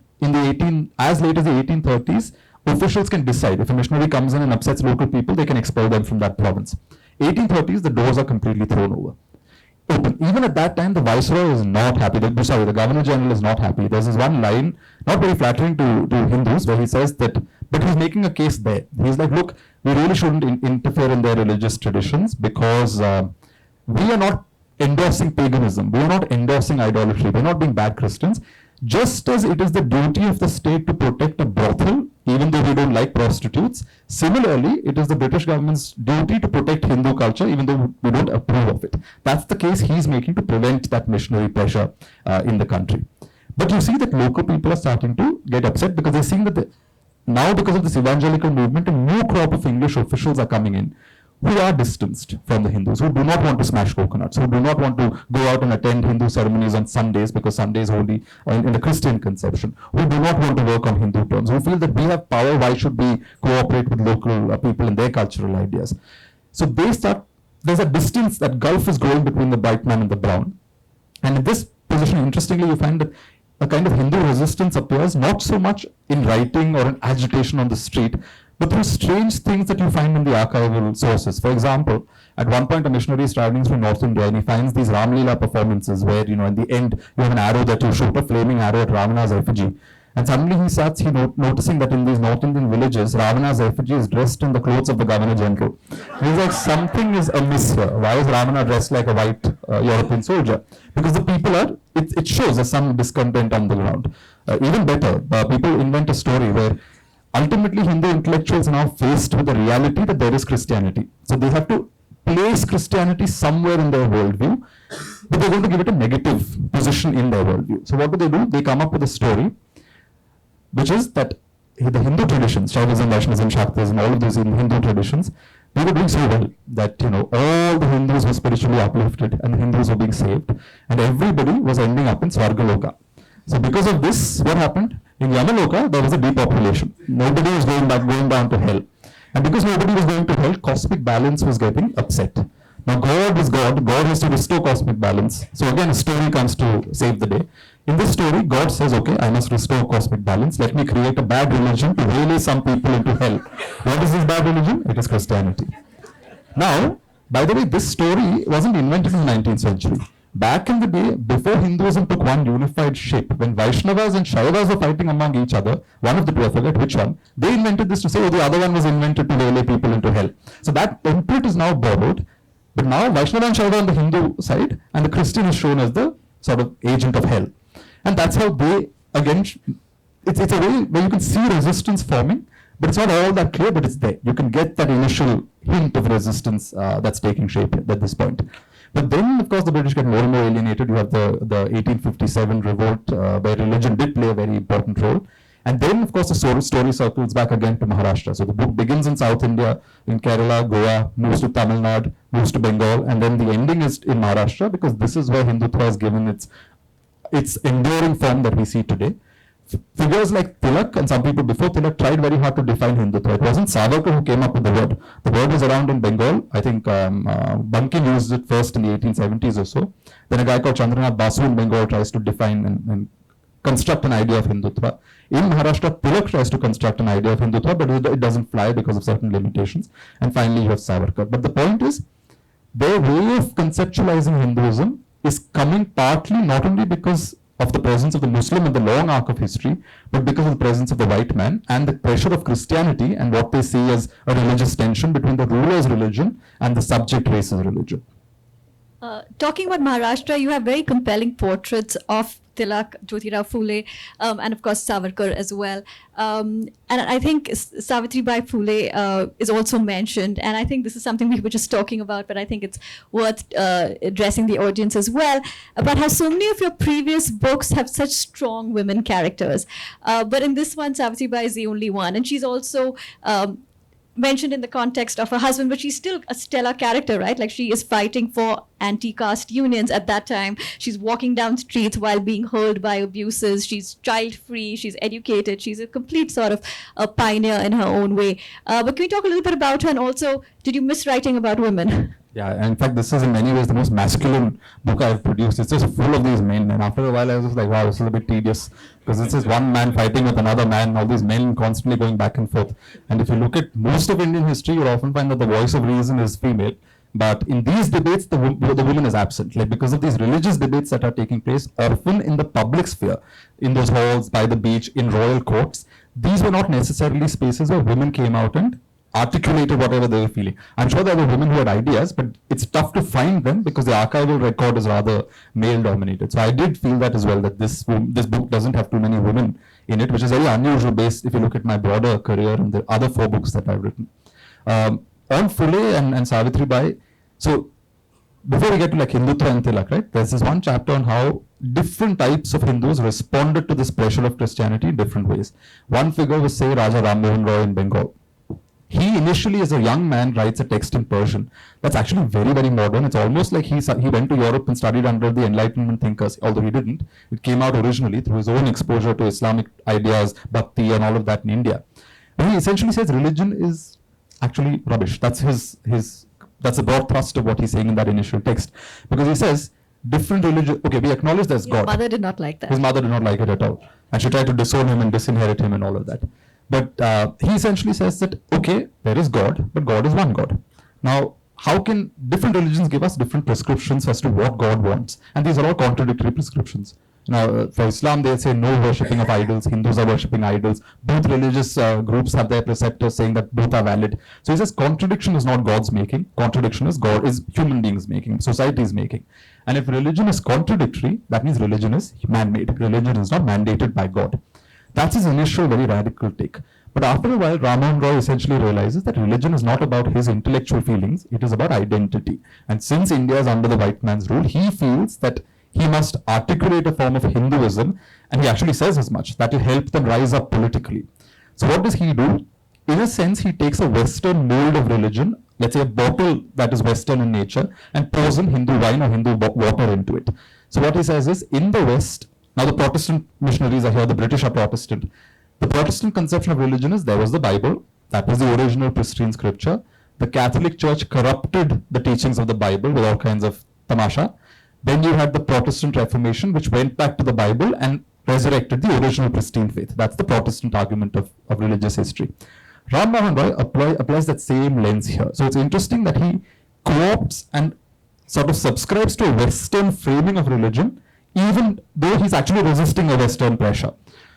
as late as the 1830s, officials can decide if a missionary comes in and upsets local people, they can expel them from that province. 1830s, the doors are completely thrown open. Even at that time, the viceroy is not happy. The governor general is not happy. There's this one line, not very flattering to Hindus, where he says that, but he's making a case there. He's like, look, we really shouldn't interfere in their religious traditions because we are not endorsing paganism. We are not endorsing idolatry. We're not being bad Christians. Just as it is the duty of the state to protect a brothel, even though we don't like prostitutes, similarly, it is the British government's duty to protect Hindu culture, even though we don't approve of it. That's the case he's making to prevent that missionary pressure in the country. But you see that local people are starting to get upset because they're seeing that now, because of this evangelical movement, a new crop of English officials are coming in who are distanced from the Hindus, who do not want to smash coconuts, who do not want to go out and attend Hindu ceremonies on Sundays because Sunday is holy in the Christian conception, who do not want to work on Hindu terms, who feel that we have power, why should we cooperate with local people and their cultural ideas? So there's a distance, that gulf is growing between the white man and the brown. And in this position, interestingly, you find that a kind of Hindu resistance appears not so much in writing or in agitation on the street, but through strange things that you find in the archival sources. For example, at one point a missionary is traveling through North India and he finds these Ramlila performances where, in the end, you have an arrow that you shoot, a flaming arrow at Ravana's effigy. And suddenly he starts noticing that in these North Indian villages, Ravana's effigy is dressed in the clothes of the Governor General. And he's like, something is amiss here. Why is Ravana dressed like a white European soldier? Because the people it shows there's some discontent on the ground. Even better, people invent a story where ultimately Hindu intellectuals are now faced with the reality that there is Christianity. So they have to place Christianity somewhere in their worldview, but they're going to give it a negative position in their worldview. So what do? They come up with a story, which is that the Hindu traditions, Shaivism, Vaishnavism, Shaktism, all of these in Hindu traditions, they were doing so well that all the Hindus were spiritually uplifted and the Hindus were being saved, and everybody was ending up in Swargaloka. So because of this, what happened? In Yamaloka, there was a depopulation. Nobody was going down to hell. And because nobody was going to hell, cosmic balance was getting upset. Now God is God. God has to restore cosmic balance. So again, a story comes to save the day. In this story, God says, okay, I must restore cosmic balance. Let me create a bad religion to relay some people into hell. What is this bad religion? It is Christianity. Now, by the way, this story wasn't invented in the 19th century. Back in the day, before Hinduism took one unified shape, when Vaishnavas and Shaivas were fighting among each other, one of the two, I forget which one, they invented this to say, oh, the other one was invented to relay people into hell. So that template is now borrowed, but now Vaishnava and Shaiva on the Hindu side, and the Christian is shown as the sort of agent of hell. And that's how they, again, it's a way where you can see resistance forming, but it's not all that clear, but it's there. You can get that initial hint of resistance that's taking shape at this point. But then, of course, the British get more and more alienated. You have the 1857 revolt, where religion did play a very important role. And then, of course, the story circles back again to Maharashtra. So the book begins in South India, in Kerala, Goa, moves to Tamil Nadu, moves to Bengal, and then the ending is in Maharashtra, because this is where Hindutva has given its its enduring form that we see today. Figures like Tilak and some people before Tilak tried very hard to define Hindutva. It wasn't Savarkar who came up with the word. The word was around in Bengal. I think Bankim used it first in the 1870s or so. Then a guy called Chandranath Basu in Bengal tries to define and construct an idea of Hindutva. In Maharashtra, Tilak tries to construct an idea of Hindutva, but it doesn't fly because of certain limitations. And finally, you have Savarkar. But the point is, their way of conceptualizing Hinduism is coming partly not only because of the presence of the Muslim in the long arc of history, but because of the presence of the white man and the pressure of Christianity and what they see as a religious tension between the ruler's religion and the subject race's religion. Talking about Maharashtra, you have very compelling portraits of Tilak, Jyotirao Phule, and of course Savarkar as well. And I think Savitribai Phule is also mentioned, and I think this is something we were just talking about, but I think it's worth addressing the audience as well, about how so many of your previous books have such strong women characters. But in this one, Savitribai is the only one, and she's also mentioned in the context of her husband, but she's still a stellar character, right? Like, she is fighting for anti-caste unions at that time. She's walking down streets while being hurled by abuses. She's child-free. She's educated. She's a complete sort of a pioneer in her own way. But can we talk a little bit about her? And also, did you miss writing about women? Yeah, in fact, this is in many ways the most masculine book I've produced. It's just full of these men. And after a while, I was just like, wow, this is a bit tedious. Because this is one man fighting with another man, all these men constantly going back and forth. And if you look at most of Indian history, you'll often find that the voice of reason is female. But in these debates, the woman is absent. Like, because of these religious debates that are taking place, often in the public sphere, in those halls, by the beach, in royal courts, these were not necessarily spaces where women came out and articulated whatever they were feeling. I'm sure there were women who had ideas, but it's tough to find them because the archival record is rather male-dominated. So I did feel that as well, that this book doesn't have too many women in it, which is very unusual based if you look at my broader career and the other 4 books that I've written. On Phule and Savitribai, so before we get to like Hindutva and Tilak, right, there's this one chapter on how different types of Hindus responded to this pressure of Christianity in different ways. One figure was, say, Raja Ram Mohan Roy in Bengal. He initially, as a young man, writes a text in Persian. That's actually very, very modern. It's almost like he went to Europe and studied under the Enlightenment thinkers, although he didn't. It came out originally through his own exposure to Islamic ideas, bhakti and all of that in India. And he essentially says religion is actually rubbish. That's that's the broad thrust of what he's saying in that initial text. Because he says, different religion, okay, we acknowledge there's God. His mother did not like that. His mother did not like it at all. And she tried to disown him and disinherit him and all of that. But he essentially says that, okay, there is God, but God is one God. Now, how can different religions give us different prescriptions as to what God wants? And these are all contradictory prescriptions. Now, for Islam, they say no worshipping of idols. Hindus are worshipping idols. Both religious groups have their preceptors saying that both are valid. So he says contradiction is not God's making. Contradiction is human beings making, society is making. And if religion is contradictory, that means religion is man-made. Religion is not mandated by God. That's his initial very radical take. But after a while, Ram Mohan Roy essentially realizes that religion is not about his intellectual feelings, it is about identity. And since India is under the white man's rule, he feels that he must articulate a form of Hinduism, and he actually says as much, that will help them rise up politically. So what does he do? In a sense, he takes a Western mold of religion, let's say a bottle that is Western in nature, and pours in Hindu wine or Hindu water into it. So what he says is, in the West, now the Protestant missionaries are here, the British are Protestant. The Protestant conception of religion is there was the Bible, that was the original pristine scripture. The Catholic Church corrupted the teachings of the Bible with all kinds of tamasha. Then you had the Protestant Reformation, which went back to the Bible and resurrected the original pristine faith. That's the Protestant argument of religious history. Ram Mohan Roy applies that same lens here. So it's interesting that he co-opts and sort of subscribes to a Western framing of religion, even though he's actually resisting a Western pressure.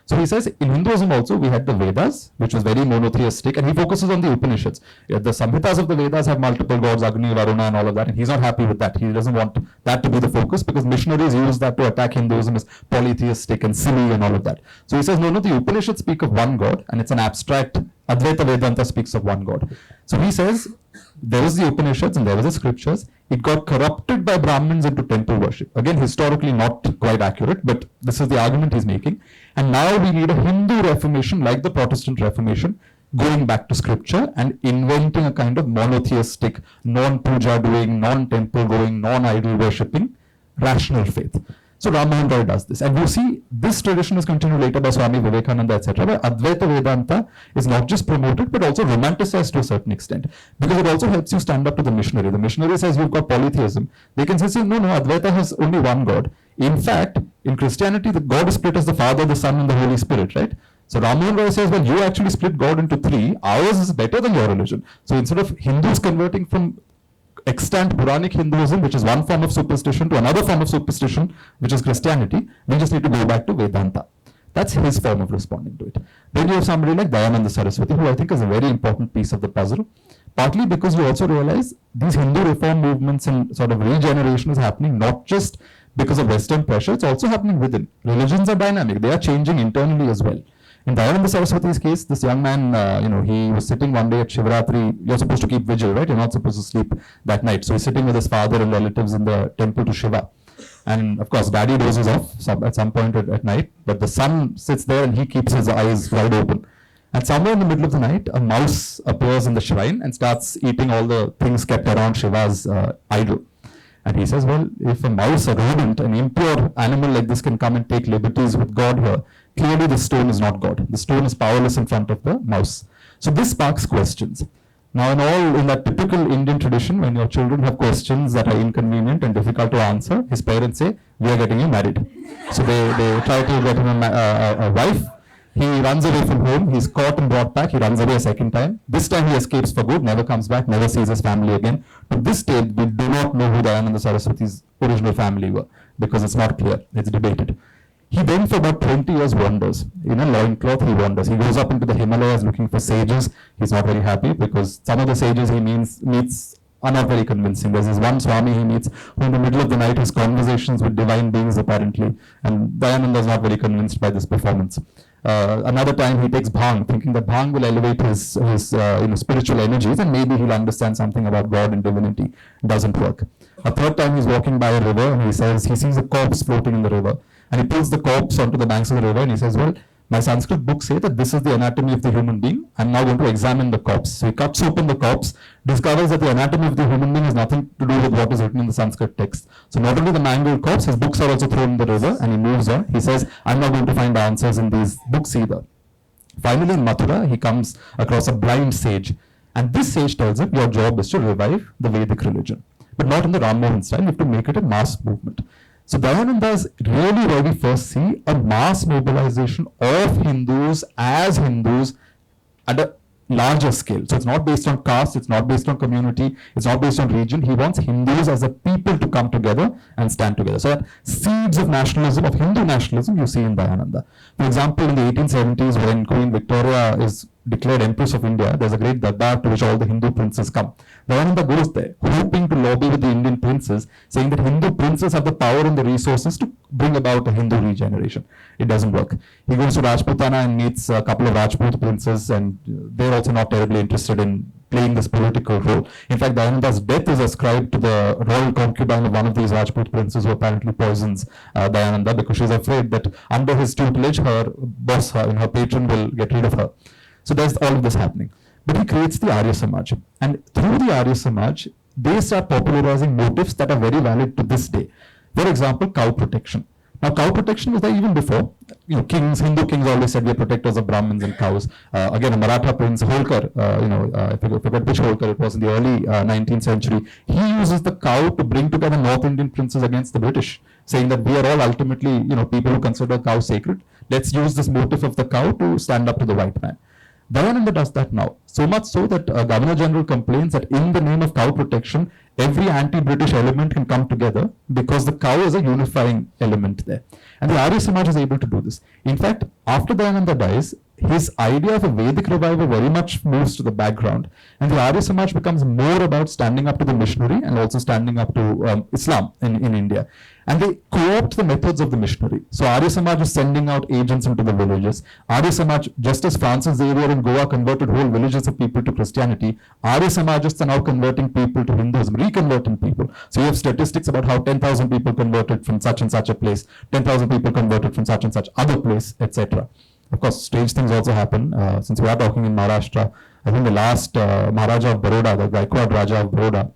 So he says, in Hinduism also, we had the Vedas, which was very monotheistic, and he focuses on the Upanishads. Yeah, the Samhitas of the Vedas have multiple gods, Agni, Varuna, and all of that, and he's not happy with that. He doesn't want that to be the focus, because missionaries use that to attack Hinduism as polytheistic and silly and all of that. So he says, no, the Upanishads speak of one God, and it's an abstract, Advaita Vedanta speaks of one God. So he says, there was the Upanishads and there was the scriptures. It got corrupted by Brahmins into temple worship. Again, historically not quite accurate, but this is the argument he's making. And now we need a Hindu Reformation like the Protestant Reformation, going back to scripture and inventing a kind of monotheistic, non-puja doing, non-temple going, non-idol worshipping, rational faith. So Ram Mohan Roy does this. And you see, this tradition is continued later by Swami Vivekananda, etc., where Advaita Vedanta is not just promoted, but also romanticized to a certain extent. Because it also helps you stand up to the missionary. The missionary says you've got polytheism. They can say, no, Advaita has only one God. In fact, in Christianity, the God is split as the Father, the Son, and the Holy Spirit, right? So Ram Mohan Roy says, well, you actually split God into three. Ours is better than your religion. So instead of Hindus converting from extant Puranic Hinduism, which is one form of superstition, to another form of superstition, which is Christianity, we just need to go back to Vedanta. That's his form of responding to it. Then you have somebody like Dayananda Saraswati, who I think is a very important piece of the puzzle, partly because you also realize these Hindu reform movements and sort of regeneration is happening not just because of Western pressure, it's also happening within. Religions are dynamic, they are changing internally as well. In Dayananda Saraswati's case, this young man, he was sitting one day at Shivratri. You're supposed to keep vigil, right? You're not supposed to sleep that night. So he's sitting with his father and relatives in the temple to Shiva. And of course, daddy dozes off at some point at night, but the son sits there and he keeps his eyes wide open. And somewhere in the middle of the night, a mouse appears in the shrine and starts eating all the things kept around Shiva's idol. And he says, well, if a mouse, a rodent, an impure animal like this can come and take liberties with God here, clearly the stone is not God. The stone is powerless in front of the mouse. So this sparks questions. Now in that typical Indian tradition, when your children have questions that are inconvenient and difficult to answer, his parents say, we are getting you married. So they try to get him a wife. He runs away from home. He's caught and brought back. He runs away a second time. This time he escapes for good, never comes back, never sees his family again. To this day, we do not know who Dayananda Saraswati's original family were because it's not clear. It's debated. He then for about 20 years wanders. In a loincloth, he wanders. He goes up into the Himalayas looking for sages. He's not very happy because some of the sages he meets are not very convincing. There's this one Swami he meets who in the middle of the night has conversations with divine beings apparently, and Dayananda is not very convinced by this performance. Another time he takes bhang, thinking that bhang will elevate his spiritual energies and maybe he'll understand something about God and divinity. Doesn't work. A third time he's walking by a river and he sees a corpse floating in the river, and he pulls the corpse onto the banks of the river and he says, well, my Sanskrit books say that this is the anatomy of the human being. I'm now going to examine the corpse. So he cuts open the corpse, discovers that the anatomy of the human being has nothing to do with what is written in the Sanskrit text. So not only the mangled corpse, his books are also thrown in the river, and he moves on. He says, I'm not going to find answers in these books either. Finally, in Mathura, he comes across a blind sage. And this sage tells him, your job is to revive the Vedic religion. But not in the Ram Mohan style, you have to make it a mass movement. So Dayananda is really where we first see a mass mobilization of Hindus as Hindus at a larger scale. So it's not based on caste, it's not based on community, it's not based on region. He wants Hindus as a people to come together and stand together. So that seeds of nationalism, of Hindu nationalism, you see in Dayananda. For example, in the 1870s, when Queen Victoria is declared Empress of India, there's a great darbar to which all the Hindu princes come. Dayananda goes there, hoping to lobby with the Indian princes, saying that Hindu princes have the power and the resources to bring about a Hindu regeneration. It doesn't work. He goes to Rajputana and meets a couple of Rajput princes, and they're also not terribly interested in playing this political role. In fact, Dayananda's death is ascribed to the royal concubine of one of these Rajput princes who apparently poisons Dayananda because she's afraid that under his tutelage, her boss, her patron will get rid of her. So there's all of this happening. But he creates the Arya Samaj. And through the Arya Samaj, they start popularizing motifs that are very valid to this day. For example, cow protection. Now, cow protection was there even before. Hindu kings always said we are protectors of Brahmins and cows. Again, a Maratha prince, Holkar, I forget which Holkar it was in the early 19th century, he uses the cow to bring together North Indian princes against the British, saying that we are all ultimately, people who consider cow sacred. Let's use this motif of the cow to stand up to the white man. Dayananda does that now. So much so that Governor General complains that in the name of cow protection, every anti-British element can come together because the cow is a unifying element there. And the Arya Samaj is able to do this. In fact, after Dayananda dies, his idea of a Vedic revival very much moves to the background, and the Arya Samaj becomes more about standing up to the missionary and also standing up to Islam in India. And they co-opt the methods of the missionary. So Arya Samaj is sending out agents into the villages. Arya Samaj, just as Francis Xavier in Goa converted whole villages of people to Christianity, Arya Samajists are now converting people to Hinduism, reconverting people. So you have statistics about how 10,000 people converted from such and such a place, 10,000 people converted from such and such other place, etc. Of course, strange things also happen. Since we are talking in Maharashtra, I think the last Maharaja of Baroda, the Gaikwad Raja of Baroda,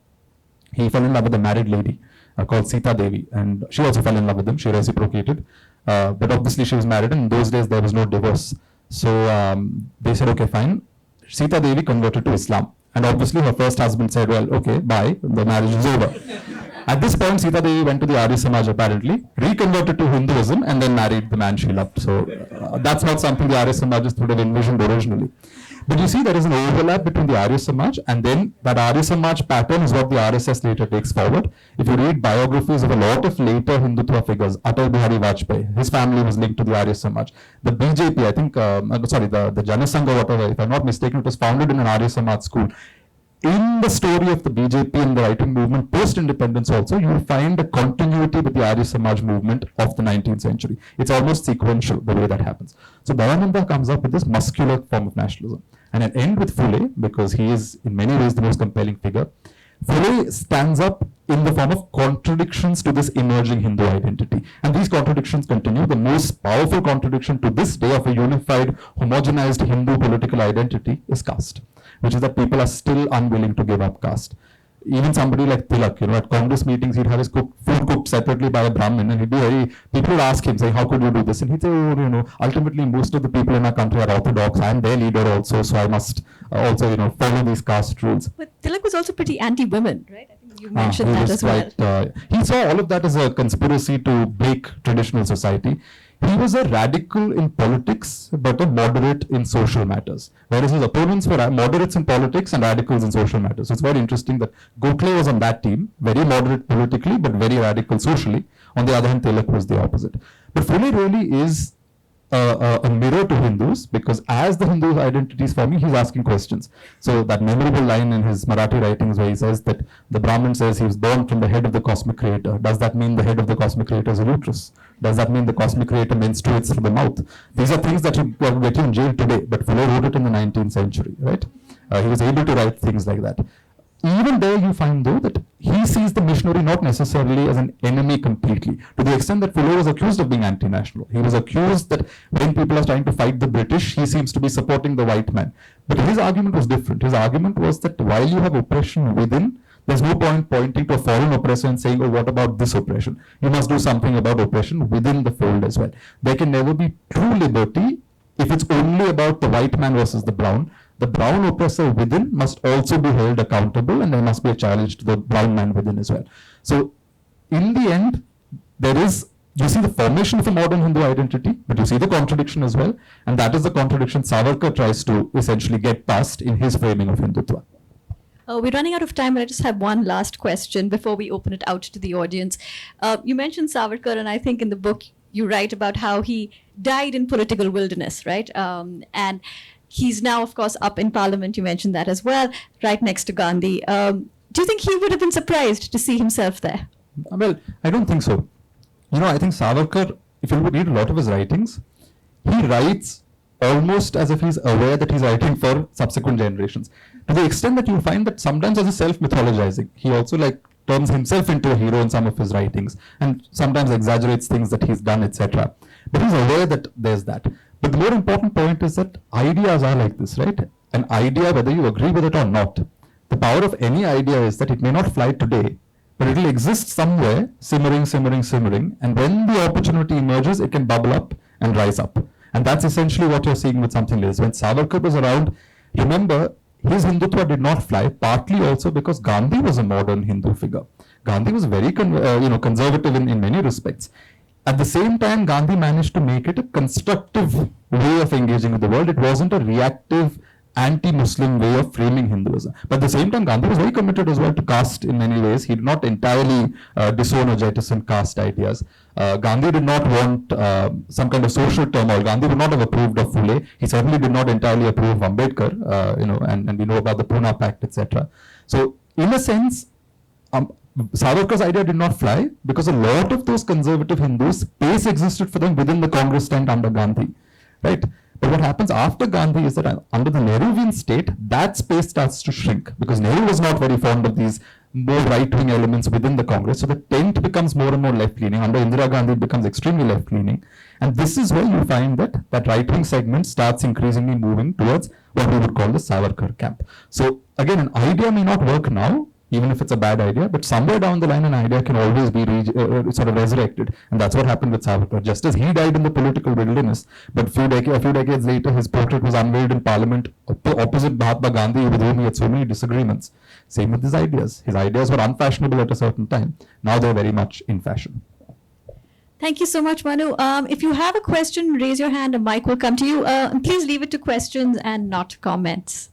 he fell in love with a married lady. called Sita Devi, and she also fell in love with him. She reciprocated, but obviously she was married, and in those days there was no divorce. So they said, okay, fine. Sita Devi converted to Islam, and obviously her first husband said, well, okay, bye, the marriage is over. At this point, Sita Devi went to the Arya Samaj apparently, reconverted to Hinduism, and then married the man she loved. So that's not something the Arya Samaj would have envisioned originally. But you see, there is an overlap between the Arya Samaj, and then that Arya Samaj pattern is what the RSS later takes forward. If you read biographies of a lot of later Hindutva figures, Atal Bihari Vajpayee, his family was linked to the Arya Samaj. The BJP, I think, the Jana Sangha, whatever, if I'm not mistaken, it was founded in an Arya Samaj school. In the story of the BJP and the right-wing movement post-independence also, you will find a continuity with the Arya Samaj movement of the 19th century. It's almost sequential, the way that happens. So Dayananda comes up with this muscular form of nationalism. And I end with Phule, because he is in many ways the most compelling figure. Phule stands up in the form of contradictions to this emerging Hindu identity. And these contradictions continue. The most powerful contradiction to this day of a unified, homogenized Hindu political identity is caste, which is that people are still unwilling to give up caste. Even somebody like Tilak, at Congress meetings, he'd have his food cooked separately by a Brahmin, and he'd be people would ask him, say, how could you do this? And he'd say, ultimately most of the people in our country are Orthodox. I'm their leader also, so I must also, follow these caste rules. But Tilak was also pretty anti-women, right? I think you mentioned that as well. He saw all of that as a conspiracy to break traditional society. He was a radical in politics, but a moderate in social matters. Whereas his opponents were moderates in politics and radicals in social matters. So it's very interesting that Gokhale was on that team, very moderate politically, but very radical socially. On the other hand, Tilak was the opposite. But Phule really is a mirror to Hindus, because as the Hindu identity is forming, he's asking questions. So that memorable line in his Marathi writings where he says that the Brahmin says he was born from the head of the cosmic creator. Does that mean the head of the cosmic creator is a uterus? Does that mean the cosmic creator menstruates through the mouth? These are things that you get in jail today, but Phule wrote it in the 19th century, right? He was able to write things like that. Even there you find, though, that he sees the missionary not necessarily as an enemy completely, to the extent that Phule was accused of being anti-national. He was accused that when people are trying to fight the British, he seems to be supporting the white man. But his argument was different. His argument was that while you have oppression within, there's no point pointing to a foreign oppressor and saying, oh, what about this oppression? You must do something about oppression within the fold as well. There can never be true liberty if it's only about the white man versus the brown. The brown oppressor within must also be held accountable, and there must be a challenge to the brown man within as well. So in the end, you see the formation of a modern Hindu identity, but you see the contradiction as well. And that is the contradiction Savarkar tries to essentially get past in his framing of Hindutva. We're running out of time, but I just have one last question before we open it out to the audience. You mentioned Savarkar, and I think in the book you write about how he died in political wilderness, right? And he's now, of course, up in Parliament. You mentioned that as well, right next to Gandhi. Do you think he would have been surprised to see himself there? Well, I don't think so. I think Savarkar, if you read a lot of his writings, he writes almost as if he's aware that he's writing for subsequent generations. To the extent that you find that sometimes as a self-mythologizing, he also turns himself into a hero in some of his writings and sometimes exaggerates things that he's done, etc. But he's aware that there's that. But the more important point is that ideas are like this, right? An idea, whether you agree with it or not, the power of any idea is that it may not fly today, but it will exist somewhere, simmering, and when the opportunity emerges, it can bubble up and rise up. And that's essentially what you're seeing with something like this. When Savarkar was around, remember, his Hindutva did not fly, partly also because Gandhi was a modern Hindu figure. Gandhi was very conservative in many respects. At the same time, Gandhi managed to make it a constructive way of engaging with the world. It wasn't a reactive, anti-Muslim way of framing Hinduism. But at the same time, Gandhi was very committed as well to caste in many ways. He did not entirely disown or jettison caste ideas. Gandhi did not want some kind of social turmoil. Gandhi would not have approved of Phule. He certainly did not entirely approve of Ambedkar, and we know about the Pune Pact, etc. So, in a sense, Savarkar's idea did not fly because a lot of those conservative Hindus, space existed for them within the Congress tent under Gandhi, right? But what happens after Gandhi is that under the Nehruvian state, that space starts to shrink because Nehru was not very fond of these more right-wing elements within the Congress. So the tent becomes more and more left-leaning. Under Indira Gandhi, it becomes extremely left-leaning. And this is where you find that right-wing segment starts increasingly moving towards what we would call the Savarkar camp. So again, an idea may not work now, even if it's a bad idea. But somewhere down the line, an idea can always be sort of resurrected, and that's what happened with Savarkar. Just as he died in the political wilderness, but a few decades later, his portrait was unveiled in Parliament opposite Mahatma Gandhi, with whom he had so many disagreements. Same with his ideas. His ideas were unfashionable at a certain time. Now they're very much in fashion. Thank you so much, Manu. If you have a question, raise your hand. A mic will come to you. Please leave it to questions and not comments.